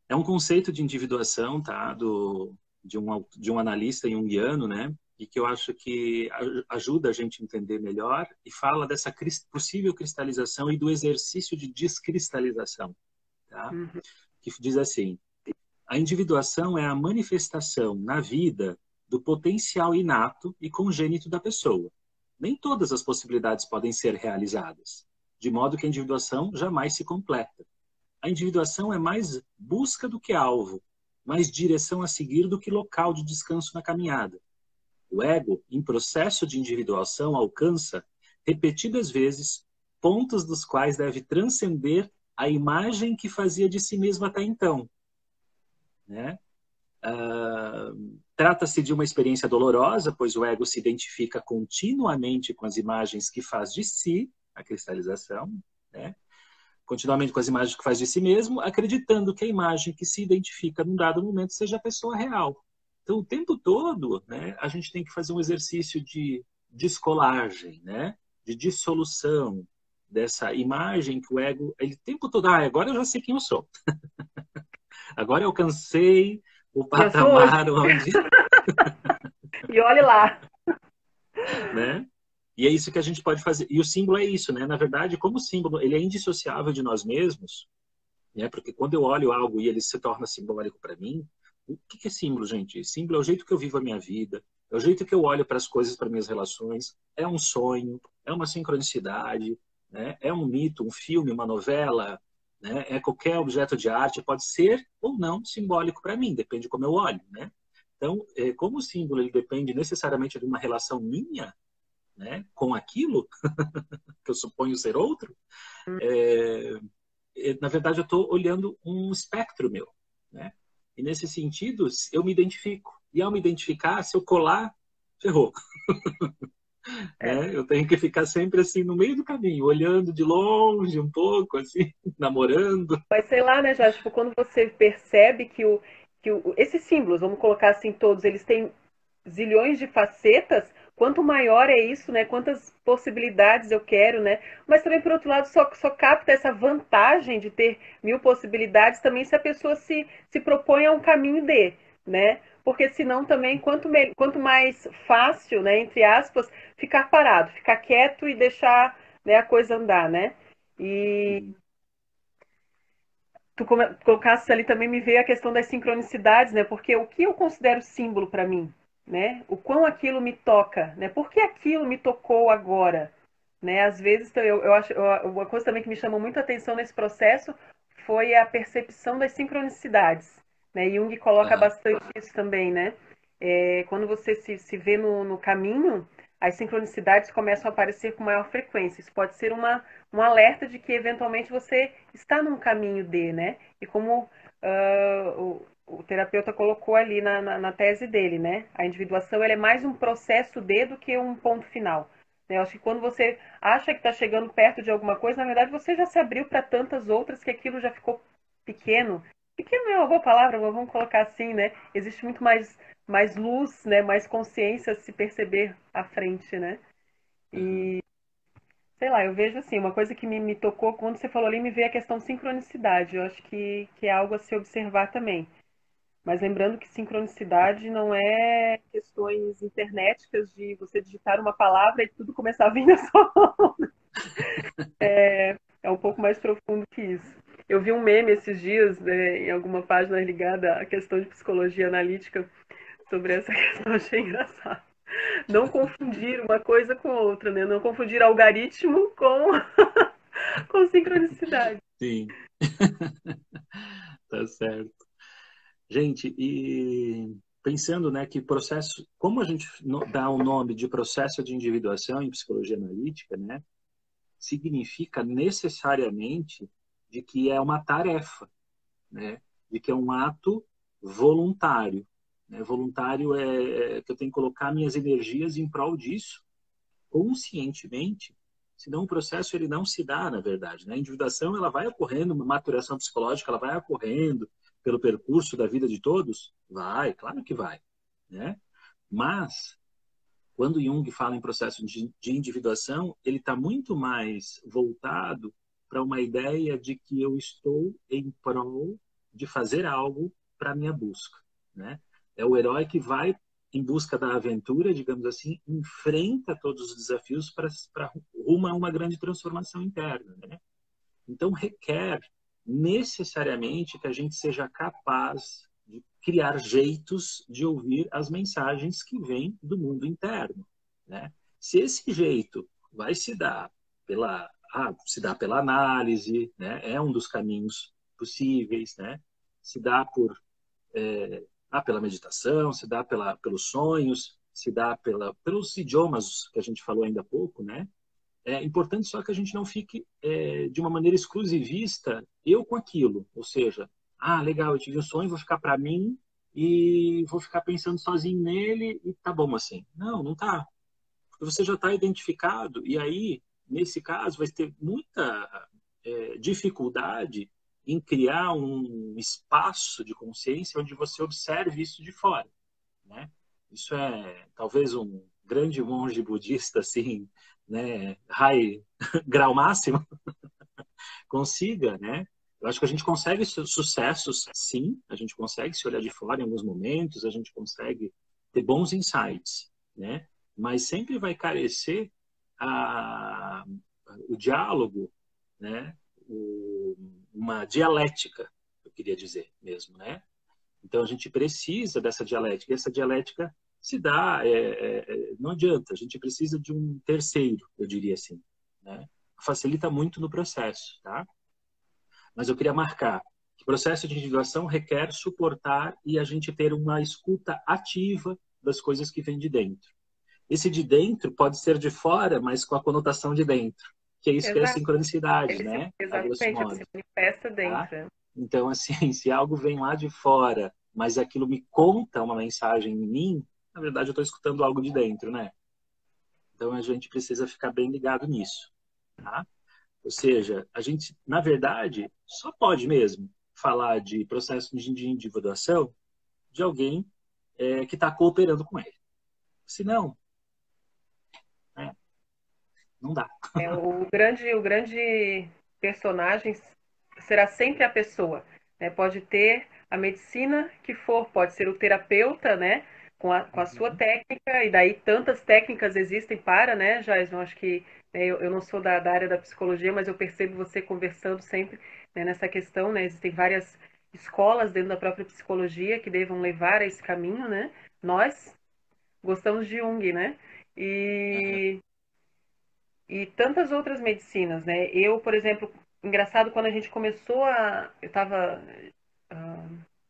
Speaker 1: É um conceito de individuação, tá? De um analista junguiano, né? E que eu acho que ajuda a gente a entender melhor e fala dessa possível cristalização e do exercício de descristalização, tá?
Speaker 2: Uhum.
Speaker 1: Que diz assim: a individuação é a manifestação na vida do potencial inato e congênito da pessoa. Nem todas as possibilidades podem ser realizadas, de modo que a individuação jamais se completa. A individuação é mais busca do que alvo, mais direção a seguir do que local de descanso na caminhada. O ego, em processo de individuação, alcança, repetidas vezes, pontos dos quais deve transcender a imagem que fazia de si mesmo até então, né? Trata-se de uma experiência dolorosa, pois o ego se identifica continuamente com as imagens que faz de si, a cristalização, né? Continuamente com as imagens que faz de si mesmo, acreditando que a imagem que se identifica num dado momento seja a pessoa real. Então, o tempo todo, né, a gente tem que fazer um exercício de descolagem, né, de dissolução dessa imagem que o ego, ele o tempo todo, agora eu já sei quem eu sou. Agora eu alcancei o
Speaker 2: E eu sou hoje.
Speaker 1: patamar onde,
Speaker 2: E olhe lá.
Speaker 1: né? E é isso que a gente pode fazer. E o símbolo é isso, né? Na verdade, como o símbolo ele é indissociável de nós mesmos, né? Porque quando eu olho algo e ele se torna simbólico para mim, o que é símbolo, gente? Símbolo é o jeito que eu vivo a minha vida, é o jeito que eu olho para as coisas, para minhas relações, é um sonho, é uma sincronicidade, né? É um mito, um filme, uma novela, né? É qualquer objeto de arte, pode ser ou não simbólico para mim, depende de como eu olho, né? Então, como o símbolo ele depende necessariamente de uma relação minha, né, com aquilo que eu suponho ser outro, é, na verdade eu estou olhando um espectro meu, né? E nesse sentido eu me identifico. E ao me identificar, se eu colar, ferrou,
Speaker 2: É.
Speaker 1: né? Eu tenho que ficar sempre assim no meio do caminho, olhando de longe um pouco, assim, namorando.
Speaker 2: Mas sei lá, né, já, tipo, quando você percebe que esses símbolos, vamos colocar assim todos, eles têm zilhões de facetas, quanto maior é isso, né? Quantas possibilidades eu quero, né? Mas também, por outro lado, só capta essa vantagem de ter mil possibilidades também se a pessoa se propõe a um caminho de, né? porque senão também, quanto mais fácil, né, entre aspas, ficar parado, ficar quieto e deixar, né, a coisa andar, né? E
Speaker 1: Uhum.
Speaker 2: tu colocasse ali também me veio a questão das sincronicidades, né? Porque o que eu considero símbolo para mim, né? O quão aquilo me toca, né? Por que aquilo me tocou agora, né? Às vezes eu acho uma coisa também que me chamou muito a atenção nesse processo foi a percepção das sincronicidades, né? Jung coloca
Speaker 1: Aham.
Speaker 2: bastante isso também, né? Quando você se vê no caminho, as sincronicidades começam a aparecer com maior frequência. Isso pode ser um alerta de que eventualmente você está num caminho de, né? E como o terapeuta colocou ali na tese dele, né? A individuação ela é mais um processo de do que um ponto final. Né? Eu acho que quando você acha que está chegando perto de alguma coisa, na verdade você já se abriu para tantas outras que aquilo já ficou pequeno. Pequeno não é uma boa palavra, mas vamos colocar assim, né? Existe muito mais luz, né? Mais consciência a se perceber à frente, né?
Speaker 1: Aham.
Speaker 2: Sei lá, eu vejo assim, uma coisa que me tocou quando você falou ali, me veio a questão de sincronicidade. Eu acho que é algo a se observar também. Mas lembrando que sincronicidade não é questões internéticas de você digitar uma palavra e tudo começar a vir na sua mão. É um pouco mais profundo que isso. Eu vi um meme esses dias, né, em alguma página ligada à questão de psicologia analítica sobre essa questão, achei engraçado. Não confundir uma coisa com outra, né? Não confundir algoritmo com sincronicidade.
Speaker 1: Sim, tá certo. Gente, e pensando, né, que processo, como a gente dá o nome de processo de individuação em psicologia analítica, né, significa necessariamente de que é uma tarefa, né, de que é um ato voluntário, né? Voluntário é que eu tenho que colocar minhas energias em prol disso, conscientemente, senão o processo ele não se dá, na verdade, né? A individuação ela vai ocorrendo, uma maturação psicológica ela vai ocorrendo pelo percurso da vida de todos? Vai, claro que vai, né? Mas quando Jung fala em processo de individuação, ele está muito mais voltado para uma ideia de que eu estou em prol de fazer algo para minha busca, né? É o herói que vai em busca da aventura, digamos assim, enfrenta todos os desafios para rumo a uma grande transformação interna, né? Então requer necessariamente que a gente seja capaz de criar jeitos de ouvir as mensagens que vêm do mundo interno, né? Se esse jeito vai se dá pela análise, né? É um dos caminhos possíveis, né? Se dá pela meditação, se dá pelos sonhos, se dá pelos idiomas que a gente falou ainda há pouco, né? É importante só que a gente não fique de uma maneira exclusivista eu com aquilo, ou seja, legal, eu tive um sonho, vou ficar para mim e vou ficar pensando sozinho nele e tá bom assim. Não, não tá. Porque você já está identificado e aí, nesse caso, vai ter muita dificuldade em criar um espaço de consciência onde você observe isso de fora, né? Isso é talvez um grande monge budista, assim, né, high grau máximo, consiga, né? Eu acho que a gente consegue sucessos, sim, a gente consegue se olhar de fora em alguns momentos, a gente consegue ter bons insights, né? Mas sempre vai carecer a, o diálogo, né? Uma dialética, eu queria dizer mesmo, né? Então a gente precisa dessa dialética. E essa dialética se dá, não adianta. A gente precisa de um terceiro, eu diria assim, né? Facilita muito no processo, tá? Mas eu queria marcar que o processo de individuação requer suportar e a gente ter uma escuta ativa das coisas que vêm de dentro. Esse de dentro pode ser de fora, mas com a conotação de dentro, que é isso que é a
Speaker 2: Exato.
Speaker 1: sincronicidade, né? A grosso
Speaker 2: Exatamente, ele se
Speaker 1: modo.
Speaker 2: manifesta
Speaker 1: Tá?
Speaker 2: dentro.
Speaker 1: Então, assim, se algo vem lá de fora, mas aquilo me conta uma mensagem em mim, na verdade eu estou escutando algo de dentro, né? Então a gente precisa ficar bem ligado nisso, tá? Ou seja, a gente, na verdade, só pode mesmo falar de processo de individuação de alguém que está cooperando com ele. Se não, né, não dá.
Speaker 2: O grande personagem será sempre a pessoa. Né? Pode ter a medicina que for, pode ser o terapeuta, né, com a sua técnica, e daí tantas técnicas existem para, né, Jason, acho que né, eu não sou da área da psicologia, mas eu percebo você conversando sempre, né, nessa questão, né, existem várias escolas dentro da própria psicologia que devam levar a esse caminho, né, nós gostamos de Jung, né, e, e tantas outras medicinas, né, eu, por exemplo, engraçado, quando a gente começou eu estava ah,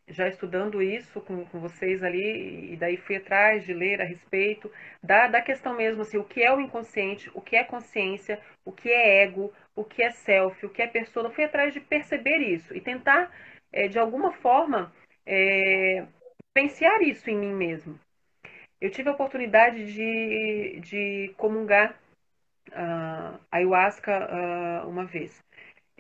Speaker 2: já estudando isso com vocês ali, e daí fui atrás de ler a respeito da questão mesmo, assim, o que é o inconsciente, o que é consciência, o que é ego, o que é self, o que é persona. Fui atrás de perceber isso e tentar, de alguma forma, vivenciar isso em mim mesmo. Eu tive a oportunidade de comungar ayahuasca uma vez.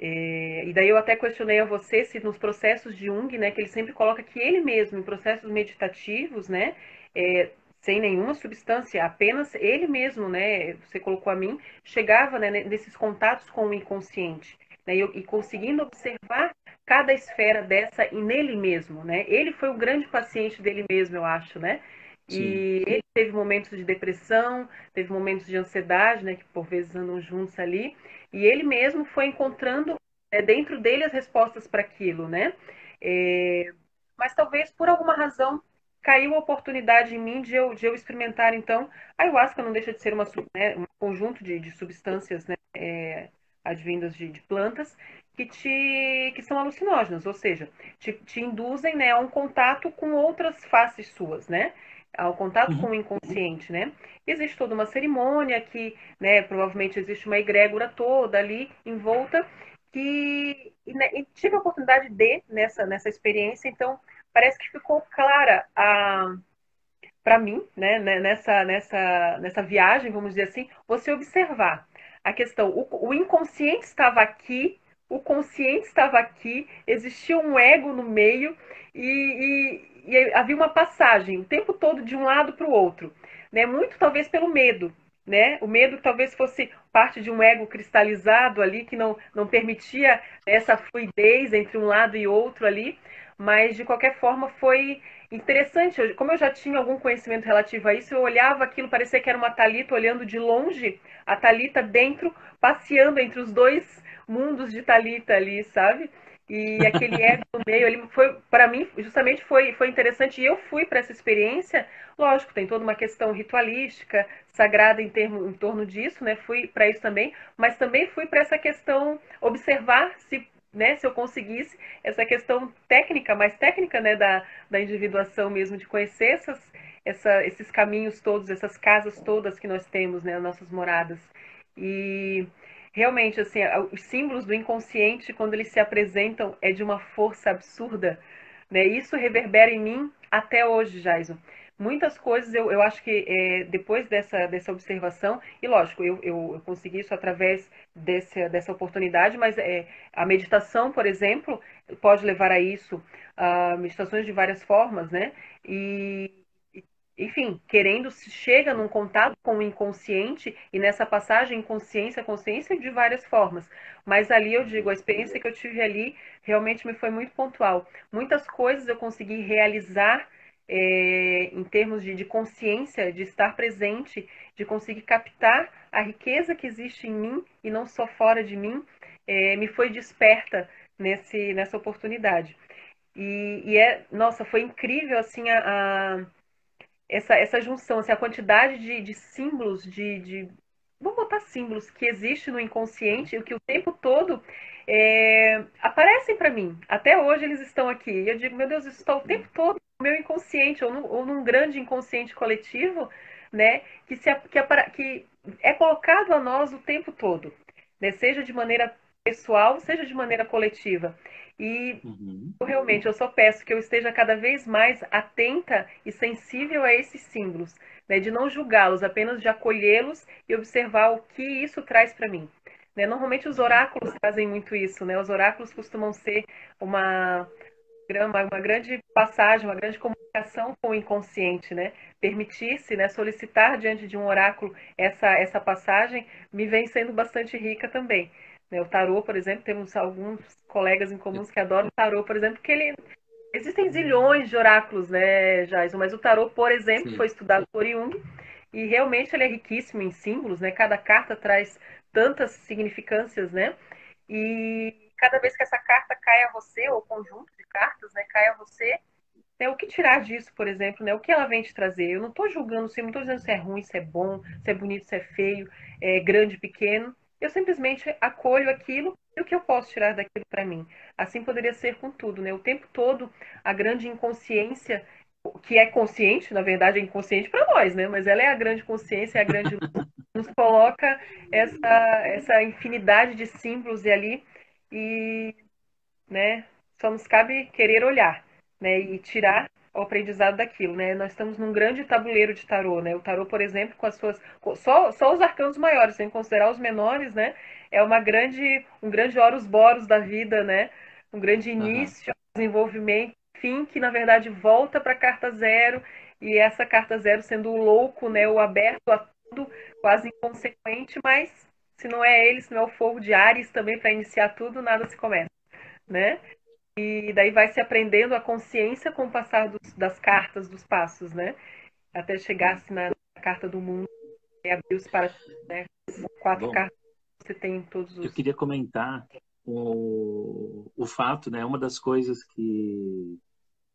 Speaker 2: E daí eu até questionei a você se nos processos de Jung, né, que ele sempre coloca que ele mesmo, em processos meditativos, né, é, sem nenhuma substância, apenas ele mesmo, né, você colocou a mim, chegava, né, nesses contatos com o inconsciente, né, e conseguindo observar cada esfera dessa e nele mesmo, né. Ele foi o grande paciente dele mesmo, eu acho, né.
Speaker 1: Sim.
Speaker 2: E ele teve momentos de depressão, teve momentos de ansiedade, né, que por vezes andam juntos ali, e ele mesmo foi encontrando dentro dele as respostas para aquilo, né? É, mas talvez por alguma razão caiu a oportunidade em mim de eu experimentar, então, a ayahuasca não deixa de ser né, um conjunto de substâncias, né, advindas de plantas que são alucinógenas, ou seja, te induzem, né, a um contato com outras faces suas, né? Ao contato com
Speaker 1: Uhum.
Speaker 2: o inconsciente, né? Existe toda uma cerimônia que, né, provavelmente existe uma egrégora toda ali em volta e tive a oportunidade nessa experiência, então parece que ficou clara para mim, né, nessa viagem, vamos dizer assim, você observar a questão, o inconsciente estava aqui, o consciente estava aqui, existia um ego no meio e havia uma passagem o tempo todo de um lado para o outro, né? Muito talvez pelo medo, né? O medo talvez fosse parte de um ego cristalizado ali que não permitia essa fluidez entre um lado e outro ali, mas de qualquer forma foi interessante. Como eu já tinha algum conhecimento relativo a isso, eu olhava aquilo, parecia que era uma Thalita olhando de longe, a Thalita dentro, passeando entre os dois mundos de Thalita ali, sabe? E aquele ego no meio, ele foi, para mim, justamente foi interessante. E eu fui para essa experiência, lógico, tem toda uma questão ritualística, sagrada em torno disso, né? Fui para isso também, mas também fui para essa questão observar se, né, se eu conseguisse essa questão técnica, mais técnica, né, da individuação mesmo, de conhecer esses caminhos todos, essas casas todas que nós temos, né, as nossas moradas. E realmente, assim, os símbolos do inconsciente, quando eles se apresentam, é de uma força absurda, né? Isso reverbera em mim até hoje, Jason. Muitas coisas eu acho que depois dessa observação, e lógico, eu consegui isso através dessa oportunidade, mas a meditação, por exemplo, pode levar a isso, meditações de várias formas, né? E, enfim, querendo, se chega num contato com o inconsciente e nessa passagem inconsciência, consciência de várias formas. Mas ali eu digo, a experiência que eu tive ali realmente me foi muito pontual. Muitas coisas eu consegui realizar em termos de consciência, de estar presente, de conseguir captar a riqueza que existe em mim e não só fora de mim, me foi desperta nessa oportunidade. Nossa, foi incrível assim essa junção, assim, a quantidade de símbolos, vamos botar símbolos que existe no inconsciente, o que o tempo todo aparecem para mim. Até hoje eles estão aqui. E eu digo, meu Deus, isso está o tempo todo no meu inconsciente, ou num grande inconsciente coletivo, né, que é colocado a nós o tempo todo, né, seja de maneira pessoal, seja de maneira coletiva. E
Speaker 1: Uhum.
Speaker 2: realmente, eu só peço que eu esteja cada vez mais atenta e sensível a esses símbolos, né, de não julgá-los, apenas de acolhê-los e observar o que isso traz para mim. Né? Normalmente os oráculos trazem muito isso, né? Os oráculos costumam ser uma, uma grande passagem, uma grande comunicação com o inconsciente, né? Permitir-se, né, solicitar diante de um oráculo essa passagem me vem sendo bastante rica também. Né? O tarô, por exemplo, temos alguns colegas em comuns que adoram o tarô, por exemplo, que ele existem zilhões de oráculos, né, Jason? Mas o tarô, por exemplo,
Speaker 1: Sim.
Speaker 2: foi estudado por Jung e realmente ele é riquíssimo em símbolos, né? Cada carta traz tantas significâncias, né? E cada vez que essa carta cai a você, ou conjunto de cartas, né, cai a você, né, o que tirar disso, por exemplo, né? O que ela vem te trazer? Eu não estou julgando, não estou dizendo se é ruim, se é bom, se é bonito, se é feio, é grande, pequeno. Eu simplesmente acolho aquilo e o que eu posso tirar daquilo para mim. Assim poderia ser com tudo, né? O tempo todo a grande inconsciência, que é consciente, na verdade é inconsciente para nós, né? Mas ela é a grande consciência, é a grande luz, nos coloca essa infinidade de símbolos e ali e, né? Só nos cabe querer olhar, né? E tirar o aprendizado daquilo, né? Nós estamos num grande tabuleiro de tarô, né? O tarô, por exemplo, com as suas só os arcanos maiores, sem considerar os menores, né? É um grande Horus Boros da vida, né? Um grande
Speaker 1: Aham.
Speaker 2: início, desenvolvimento, fim que na verdade volta para a carta zero e essa carta zero sendo o louco, né? O aberto a tudo, quase inconsequente, mas se não é ele, se não é o fogo de Ares também para iniciar tudo, nada se começa, né? E daí vai se aprendendo a consciência com o passar das cartas, dos passos, né? Até chegar-se na carta do mundo e abrir-se para, né, quatro
Speaker 1: Bom,
Speaker 2: cartas que você tem em todos
Speaker 1: eu
Speaker 2: os.
Speaker 1: queria comentar o fato, né? Uma das coisas que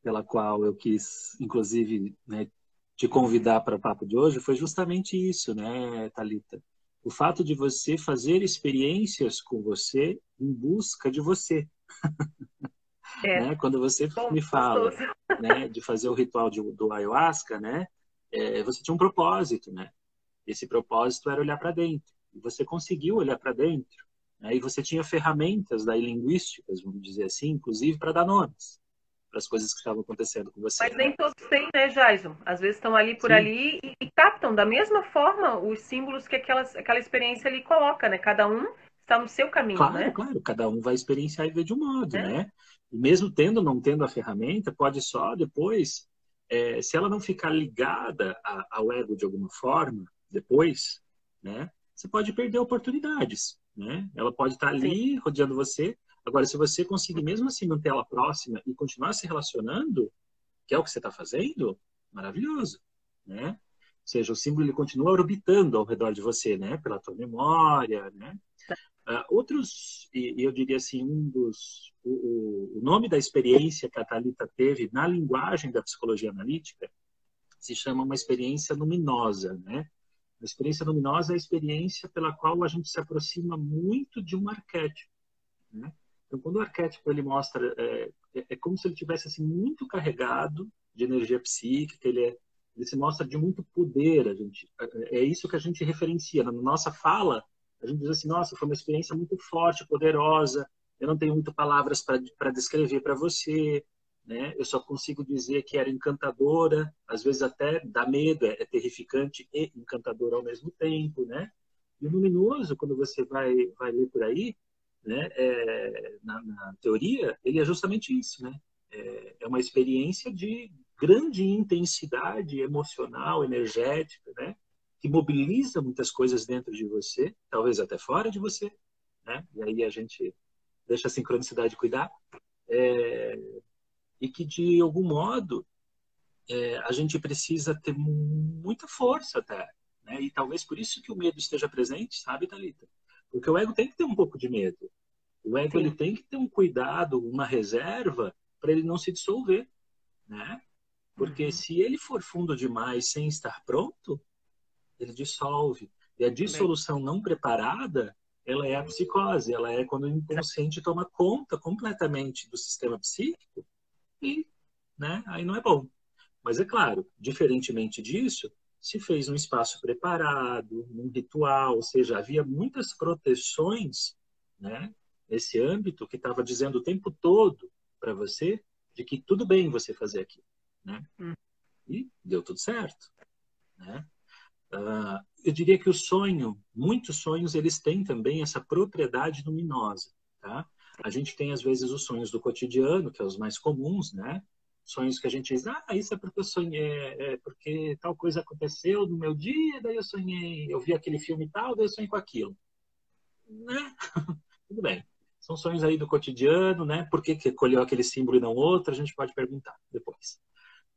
Speaker 1: pela qual eu quis, inclusive, né, te convidar para o papo de hoje foi justamente isso, né, Thalita? O fato de você fazer experiências com você em busca de você,
Speaker 2: É,
Speaker 1: né? Quando você
Speaker 2: bom,
Speaker 1: me fala,
Speaker 2: gostoso.
Speaker 1: né, de fazer o ritual do ayahuasca, né, você tinha um propósito, né? Esse propósito era olhar para dentro. E você conseguiu olhar para dentro. Né? E você tinha ferramentas daí linguísticas, vamos dizer assim, inclusive para dar nomes para as coisas que estavam acontecendo com você.
Speaker 2: Mas nem todos têm, né, Jason? Às vezes estão ali por
Speaker 1: Sim,
Speaker 2: ali e captam da mesma forma os símbolos que aquela experiência ali coloca, né? Cada um está no seu caminho,
Speaker 1: claro,
Speaker 2: né?
Speaker 1: claro. Cada um vai experienciar e ver de um modo, né? E mesmo tendo ou não tendo a ferramenta, pode só depois, se ela não ficar ligada ao ego de alguma forma, depois, né? Você pode perder oportunidades, né? Ela pode estar
Speaker 2: Sim.
Speaker 1: ali rodeando você. Agora, se você conseguir mesmo assim manter ela próxima e continuar se relacionando, que é o que você está fazendo, maravilhoso, né? Ou seja, o símbolo ele continua orbitando ao redor de você, né? Pela tua memória, né? Outros, e eu diria assim, o nome da experiência que a Thalita teve na linguagem da psicologia analítica se chama uma experiência luminosa, né? A experiência luminosa é a experiência pela qual a gente se aproxima muito de um arquétipo, né? Então, quando o arquétipo ele mostra, é como se ele tivesse assim muito carregado de energia psíquica, ele se mostra de muito poder. É isso que a gente referencia na nossa fala. A gente diz assim, nossa, foi uma experiência muito forte, poderosa. Eu não tenho muitas palavras para descrever para você, né? Eu só consigo dizer que era encantadora, às vezes até dá medo, é terrificante e encantadora ao mesmo tempo, né? E o luminoso, quando você vai ler por aí, né, na teoria, ele é justamente isso, né? É uma experiência de grande intensidade emocional, energética, né? Que mobiliza muitas coisas dentro de você, talvez até fora de você, né? E aí a gente deixa a sincronicidade cuidar, e que de algum modo a gente precisa ter muita força até, né? E talvez por isso que o medo esteja presente, sabe, Thalita? Porque o ego tem que ter um pouco de medo. O ego ele
Speaker 2: Sim.
Speaker 1: tem que ter um cuidado, uma reserva para ele não se dissolver, né? Porque
Speaker 2: Uhum.
Speaker 1: se ele for fundo demais sem estar pronto, ele dissolve. E a
Speaker 2: Bem,
Speaker 1: dissolução não preparada, ela é a psicose, ela é quando o inconsciente toma conta completamente do sistema psíquico e, né, aí não é bom. Mas é claro, diferentemente disso, se fez um espaço preparado, um ritual, ou seja, havia muitas proteções, né, nesse âmbito que estava dizendo o tempo todo para você de que tudo bem você fazer aquilo, né?
Speaker 2: hum,
Speaker 1: E deu tudo certo, né? Eu diria que o sonho, muitos sonhos, eles têm também essa propriedade luminosa, tá? A gente tem, às vezes, os sonhos do cotidiano, que é os mais comuns, né? Sonhos que a gente diz, isso é porque eu sonhei, porque tal coisa aconteceu no meu dia, daí eu sonhei, eu vi aquele filme e tal, daí eu sonhei com aquilo, né? Tudo bem. São sonhos aí do cotidiano, né? Por que que escolheu aquele símbolo e não outro? A gente pode perguntar depois.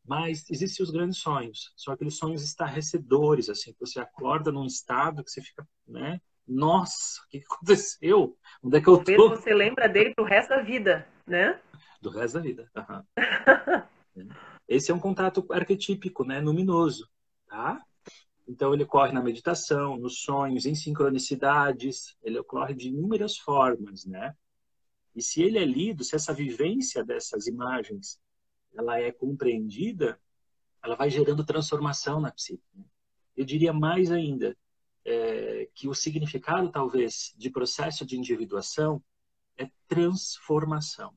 Speaker 1: Mas existem os grandes sonhos. São aqueles sonhos estarrecedores, assim, que você acorda num estado que você fica, né? Nossa, o que aconteceu? Onde é que eu
Speaker 2: Talvez
Speaker 1: tô?
Speaker 2: você lembra dele pro resto da vida, né?
Speaker 1: Do resto da vida. Aham. Esse é um contato arquetípico, né? Luminoso, tá? Então ele ocorre na meditação, nos sonhos, em sincronicidades. Ele ocorre de inúmeras formas, né? E se ele é lido, se essa vivência dessas imagens ela é compreendida, ela vai gerando transformação na psique. Né? Eu diria mais ainda que o significado, talvez, de processo de individuação é transformação,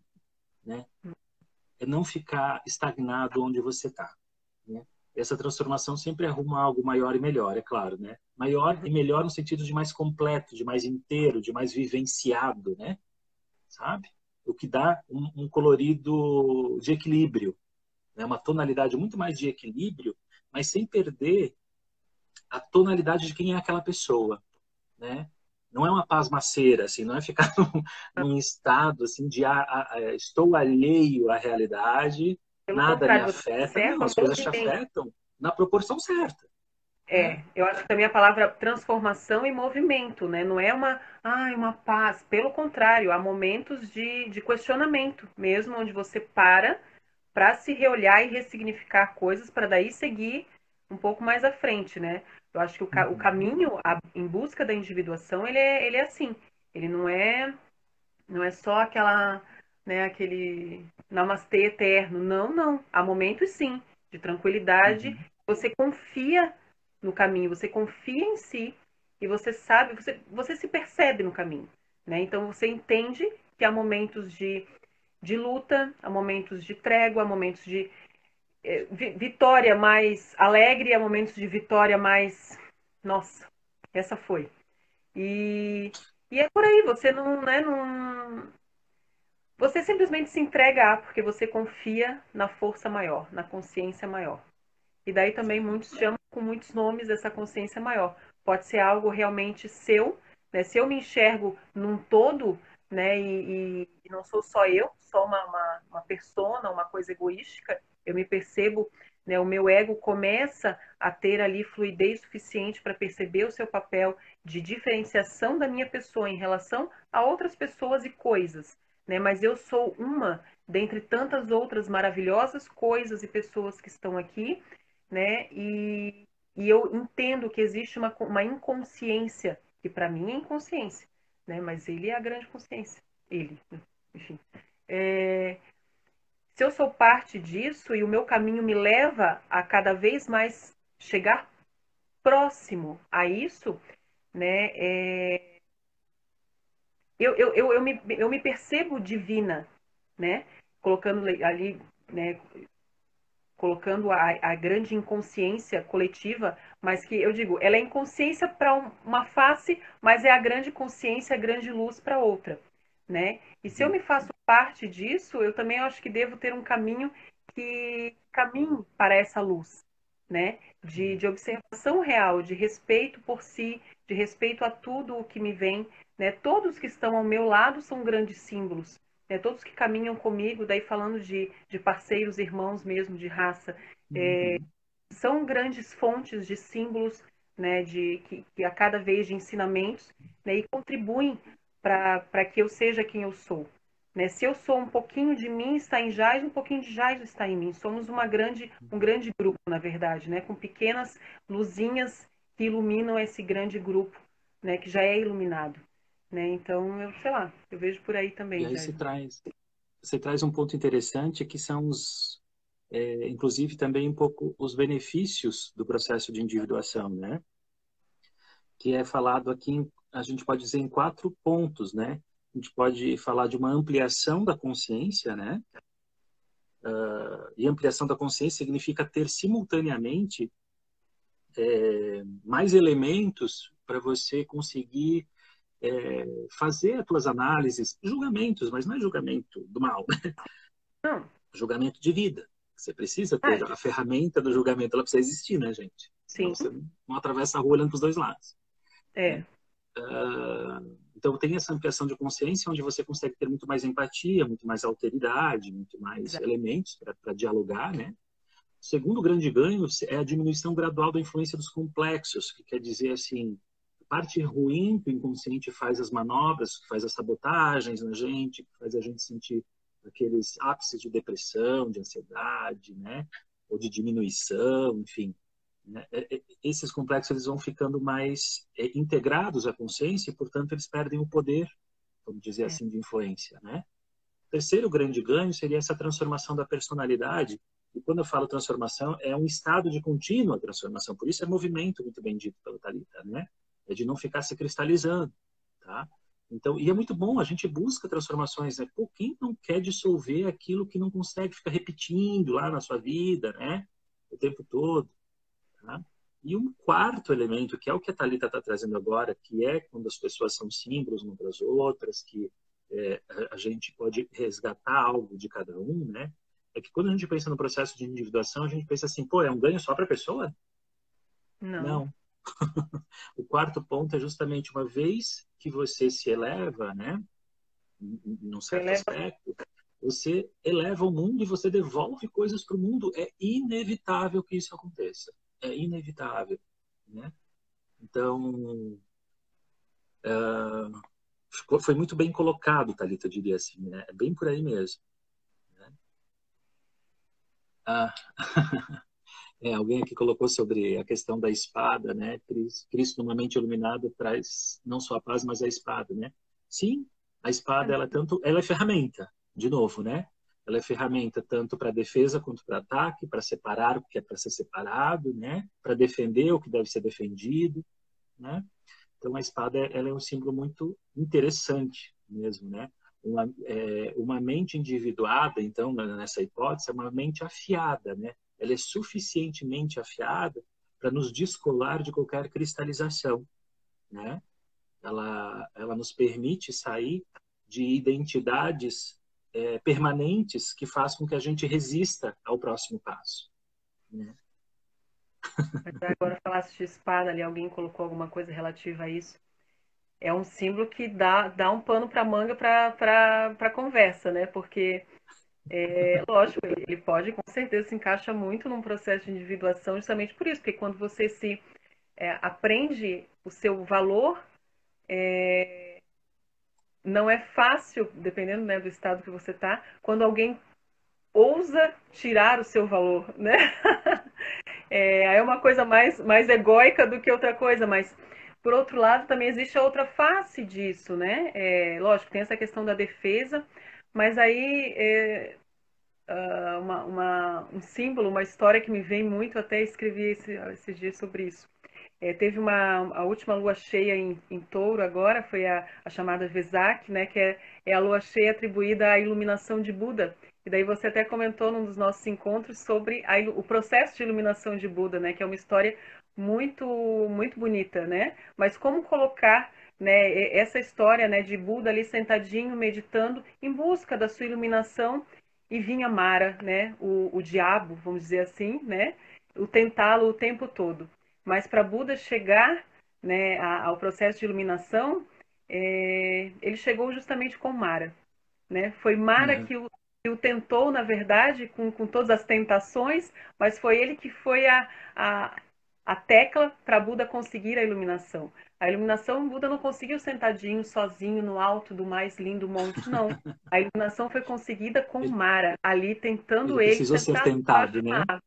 Speaker 1: né? É não ficar estagnado onde você está. Né? Essa transformação sempre arruma algo maior e melhor, é claro, né? Maior e melhor no sentido de mais completo, de mais inteiro, de mais vivenciado, né? Sabe? O que dá um colorido de equilíbrio, né? Uma tonalidade muito mais de equilíbrio, mas sem perder a tonalidade de quem é aquela pessoa, né? Não é uma pasmaceira, assim, não é ficar num estado assim de estou alheio à realidade,
Speaker 2: Pelo
Speaker 1: nada me
Speaker 2: contrário, você
Speaker 1: afeta. Não,
Speaker 2: observa
Speaker 1: as coisas te
Speaker 2: movimento.
Speaker 1: afetam na proporção certa, né?
Speaker 2: Eu acho que também a palavra transformação e movimento, né? Não é uma paz. Pelo contrário, há momentos de questionamento mesmo, onde você para se reolhar e ressignificar coisas, para daí seguir um pouco mais à frente, né? Eu acho que o
Speaker 1: Uhum.
Speaker 2: caminho em busca da individuação, ele é assim. Ele não é só aquele namastê eterno. Não, não. Há momentos sim, de tranquilidade.
Speaker 1: Uhum.
Speaker 2: Você confia no caminho, você confia em si e você sabe, você se percebe no caminho, né? Então você entende que há momentos de luta, há momentos de trégua, há momentos de vitória mais alegre, há momentos de vitória mais, nossa, essa foi. E, e é por aí, você não, né, não, você simplesmente se entrega porque você confia na força maior, na consciência maior. E daí também muitos chamam com muitos nomes essa consciência maior. Pode ser algo realmente seu, né? Se eu me enxergo num todo, né? E não sou só eu, só uma persona, uma coisa egoística, eu me percebo, né? O meu ego começa a ter ali fluidez suficiente para perceber o seu papel de diferenciação da minha pessoa em relação a outras pessoas e coisas, né? Mas eu sou uma dentre tantas outras maravilhosas coisas e pessoas que estão aqui, né? E eu entendo que existe uma inconsciência, que para mim é inconsciência, né? Mas ele é a grande consciência. Ele, enfim. É, se eu sou parte disso e o meu caminho me leva a cada vez mais chegar próximo a isso, né? Eu me percebo divina, né? Colocando ali, né? Colocando a grande inconsciência coletiva, mas que eu digo, ela é inconsciência para uma face, mas é a grande consciência, a grande luz para outra, né? E se eu
Speaker 1: Uhum.
Speaker 2: me faço parte disso, eu também acho que devo ter um caminho que caminhe para essa luz, né? De observação real, de respeito por si, de respeito a tudo o que me vem, né? Todos que estão ao meu lado são grandes símbolos, todos que caminham comigo, daí falando de parceiros, irmãos mesmo, de raça,
Speaker 1: Uhum.
Speaker 2: são grandes fontes de símbolos, né, que a cada vez de ensinamentos, né, e contribuem para que eu seja quem eu sou. Né? Se eu sou um pouquinho de mim está em Jais, um pouquinho de Jais está em mim. Somos um grande grupo, na verdade, né, com pequenas luzinhas que iluminam esse grande grupo, né, que já é iluminado. Né? Então, eu sei lá, eu vejo por aí
Speaker 1: E
Speaker 2: também,
Speaker 1: aí
Speaker 2: Jair.
Speaker 1: você traz um ponto interessante que são inclusive também um pouco os benefícios do processo de individuação, né? Que é falado aqui, a gente pode dizer em 4 pontos, né? A gente pode falar de uma ampliação da consciência, né? E ampliação da consciência significa ter simultaneamente mais elementos para você conseguir fazer as tuas análises, julgamentos, mas não é julgamento do mal, né?
Speaker 2: Não,
Speaker 1: Julgamento de vida. Você precisa
Speaker 2: ah,
Speaker 1: ter a ferramenta do julgamento, ela precisa existir, né, gente? Senão
Speaker 2: sim,
Speaker 1: você não atravessa a rua olhando para os dois lados,
Speaker 2: é.
Speaker 1: né? Então, tem essa ampliação de consciência onde você consegue ter muito mais empatia, muito mais alteridade, muito mais
Speaker 2: Exato.
Speaker 1: elementos para dialogar, né? O segundo grande ganho é a diminuição gradual da influência dos complexos, que quer dizer assim, a parte ruim que o inconsciente faz as manobras, que faz as sabotagens na gente, que faz a gente sentir aqueles ápices de depressão, de ansiedade, né? Ou de diminuição, enfim. Né? Esses complexos eles vão ficando mais integrados à consciência e, portanto, eles perdem o poder, vamos dizer assim, de influência, né? O terceiro grande ganho seria essa transformação da personalidade. E quando eu falo transformação, é um estado de contínua transformação. Por isso é movimento, muito bem dito pela Thalita, né? É de não ficar se cristalizando, tá? Então, e é muito bom, a gente busca transformações, né? Pô, quem não quer dissolver aquilo que não consegue ficar repetindo lá na sua vida, né? O tempo todo, tá? E um quarto elemento, que é o que a Thalita está trazendo agora, que é quando as pessoas são símbolos umas para as outras, que a gente pode resgatar algo de cada um, né? É que quando a gente pensa no processo de individuação, a gente pensa assim, pô, é um ganho só para a pessoa?
Speaker 2: Não.
Speaker 1: Não. O quarto ponto é justamente uma vez que você se eleva, né, num certo
Speaker 2: Eleva.
Speaker 1: aspecto, você eleva o mundo e você devolve coisas para o mundo. É inevitável que isso aconteça. É inevitável, né? Então, foi muito bem colocado, Thalita, eu diria assim, né? É bem por aí mesmo. Né? Ah, alguém aqui colocou sobre a questão da espada, né? Cristo numa mente iluminada traz não só a paz, mas a espada, né? Sim, a espada ela é ferramenta, de novo, né? Ela é ferramenta tanto para defesa quanto para ataque, para separar o que é para ser separado, né? Para defender o que deve ser defendido, né? Então a espada ela é um símbolo muito interessante mesmo, né? Uma mente individuada, então nessa hipótese, é uma mente afiada, né? Ela é suficientemente afiada para nos descolar de qualquer cristalização, né? Ela nos permite sair de identidades permanentes que faz com que a gente resista ao próximo passo, né?
Speaker 2: Mas agora falasse de espada ali, alguém colocou alguma coisa relativa a isso. É um símbolo que dá um pano para manga para conversa, né? Porque, lógico, ele pode, com certeza, se encaixa muito num processo de individuação, justamente por isso, porque quando você se aprende o seu valor, não é fácil, dependendo, né, do estado que você está, quando alguém ousa tirar o seu valor, né? É uma coisa mais egóica do que outra coisa, mas por outro lado também existe a outra face disso, né? Lógico, tem essa questão da defesa, mas aí um símbolo, uma história que me vem muito, até escrevi esses dias sobre isso. Teve a última lua cheia em Touro agora, foi a chamada Vesak, né, que é a lua cheia atribuída à iluminação de Buda. E daí você até comentou num dos nossos encontros sobre o processo de iluminação de Buda, né, que é uma história muito muito bonita, né? Mas como colocar, né, essa história, né, de Buda ali sentadinho meditando em busca da sua iluminação e vinha Mara, né, o diabo, vamos dizer assim, né, o tentá-lo o tempo todo. Mas para Buda chegar, né, ao processo de iluminação, ele chegou justamente com Mara. Né? Foi Mara
Speaker 1: É,
Speaker 2: que o tentou, na verdade, com todas as tentações, mas foi ele que foi a, a tecla para Buda conseguir a iluminação. A iluminação, Buda não conseguiu sentadinho, sozinho, no alto do mais lindo monte, não. A iluminação foi conseguida com
Speaker 1: ele,
Speaker 2: Mara, ali tentando
Speaker 1: ele
Speaker 2: ele,
Speaker 1: precisou ser
Speaker 2: sentado debaixo
Speaker 1: tentado,
Speaker 2: de uma
Speaker 1: né?
Speaker 2: árvore.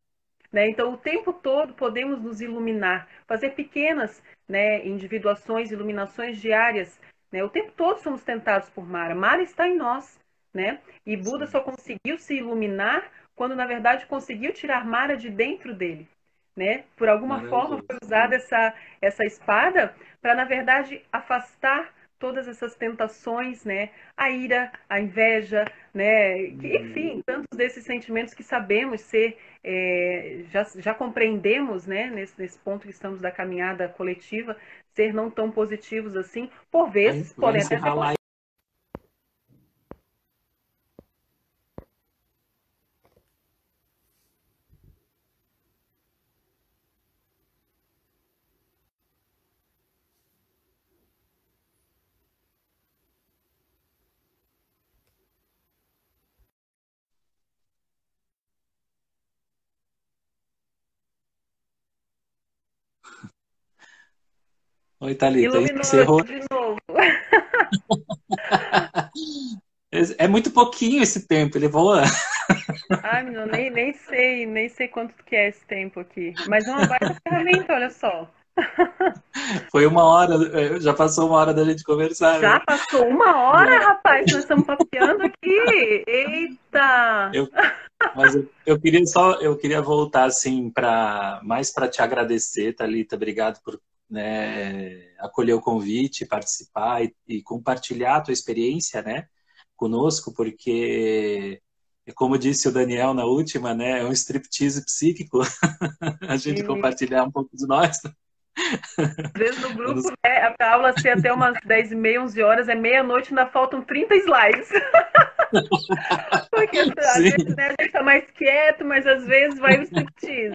Speaker 2: Né? Então, o tempo todo podemos nos iluminar, fazer pequenas, né, individuações, iluminações diárias. Né? O tempo todo somos tentados por Mara. Mara está em nós. Né? E Buda
Speaker 1: Sim,
Speaker 2: só conseguiu se iluminar quando, na verdade, conseguiu tirar Mara de dentro dele. Né? Por alguma forma foi
Speaker 1: maravilhoso.
Speaker 2: usada essa espada para, na verdade, afastar todas essas tentações, né? A ira, a inveja, né?
Speaker 1: Uhum.
Speaker 2: Enfim, tantos desses sentimentos que sabemos ser, já compreendemos, né? Nesse ponto que estamos da caminhada coletiva, ser não tão positivos assim, por vezes
Speaker 1: Vai
Speaker 2: podem até ser
Speaker 1: encerrar lá. Oi, Thalita.
Speaker 2: Iluminou
Speaker 1: Encerrou.
Speaker 2: de novo.
Speaker 1: É muito pouquinho esse tempo, ele voa.
Speaker 2: Ai, menino, nem sei quanto que é esse tempo aqui. Mas é uma baita ferramenta, olha só.
Speaker 1: Foi 1 hora, já passou 1 hora da gente conversar,
Speaker 2: Já
Speaker 1: né?
Speaker 2: passou 1 hora, rapaz, nós estamos papeando aqui. Eita!
Speaker 1: Eu, mas eu queria voltar assim para mais para te agradecer, Thalita. Obrigado por, né, acolher o convite, participar e compartilhar a tua experiência, né, conosco, porque como disse o Daniel na última, né, é um striptease psíquico a gente
Speaker 2: E
Speaker 1: compartilhar um pouco de nós.
Speaker 2: às vezes no
Speaker 1: Eu não
Speaker 2: grupo, né, a aula ser até umas 10h30, 11 horas, é meia-noite, ainda faltam 30 slides. Porque às
Speaker 1: sei.
Speaker 2: vezes, né, a gente tá mais quieto, mas às vezes vai o striptease.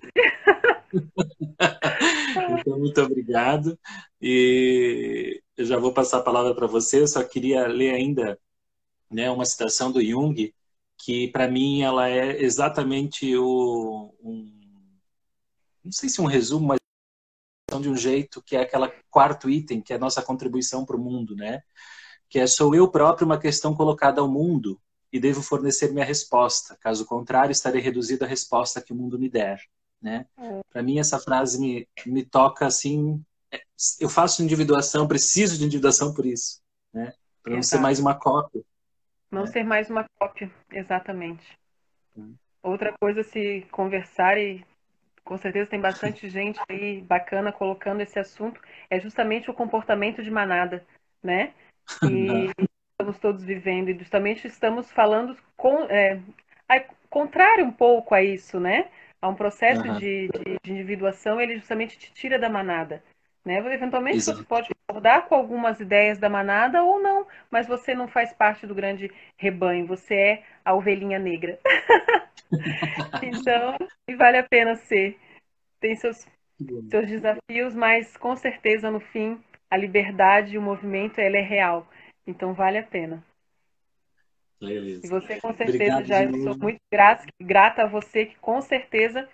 Speaker 1: Então, muito obrigado. E eu já vou passar a palavra para você. Eu só queria ler ainda, né, uma citação do Jung, que para mim ela é exatamente não sei se um resumo, mas de um jeito que é aquela quarto item, que é a nossa contribuição para o mundo, né? Que é: sou eu próprio uma questão colocada ao mundo e devo fornecer minha resposta. Caso contrário, estarei reduzido à resposta que o mundo me der, né? Para mim essa frase me toca assim. Eu faço individuação, preciso de individuação por isso, né? Para não ser
Speaker 2: Exato.
Speaker 1: mais uma cópia,
Speaker 2: Não
Speaker 1: né?
Speaker 2: ser mais uma cópia, exatamente. Outra coisa, se conversar, e com certeza tem bastante gente aí bacana colocando esse assunto, é justamente o comportamento de manada, né? Que estamos todos vivendo e justamente estamos falando contrário um pouco a isso, né? A um processo
Speaker 1: Uhum.
Speaker 2: de individuação, ele justamente te tira da manada, né? Eventualmente você
Speaker 1: Exato.
Speaker 2: pode concordar com algumas ideias da manada ou não, mas você não faz parte do grande rebanho, você é a ovelhinha negra. Então, vale a pena ser. Tem seus desafios, mas com certeza no fim a liberdade e o movimento ela é real. Então vale a pena. E
Speaker 1: Beleza.
Speaker 2: você com certeza
Speaker 1: Obrigado de
Speaker 2: já sou
Speaker 1: novo.
Speaker 2: muito grata a você que com certeza,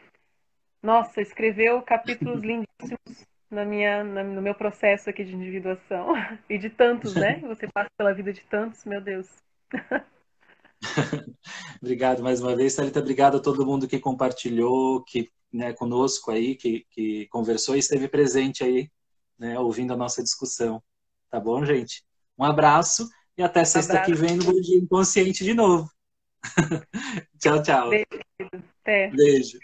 Speaker 2: nossa, escreveu capítulos lindíssimos no meu processo aqui de individuação e de tantos, né? Você passa pela vida de tantos, meu Deus.
Speaker 1: Obrigado mais uma vez, Thalita. Obrigado a todo mundo que compartilhou, que, né, conosco aí, que conversou e esteve presente aí, né, ouvindo a nossa discussão. Tá bom, gente? Um abraço e até sexta que
Speaker 2: Abraço,
Speaker 1: vem no Bom Dia Inconsciente de novo. Tchau, tchau.
Speaker 2: beijo, até.
Speaker 1: Beijo.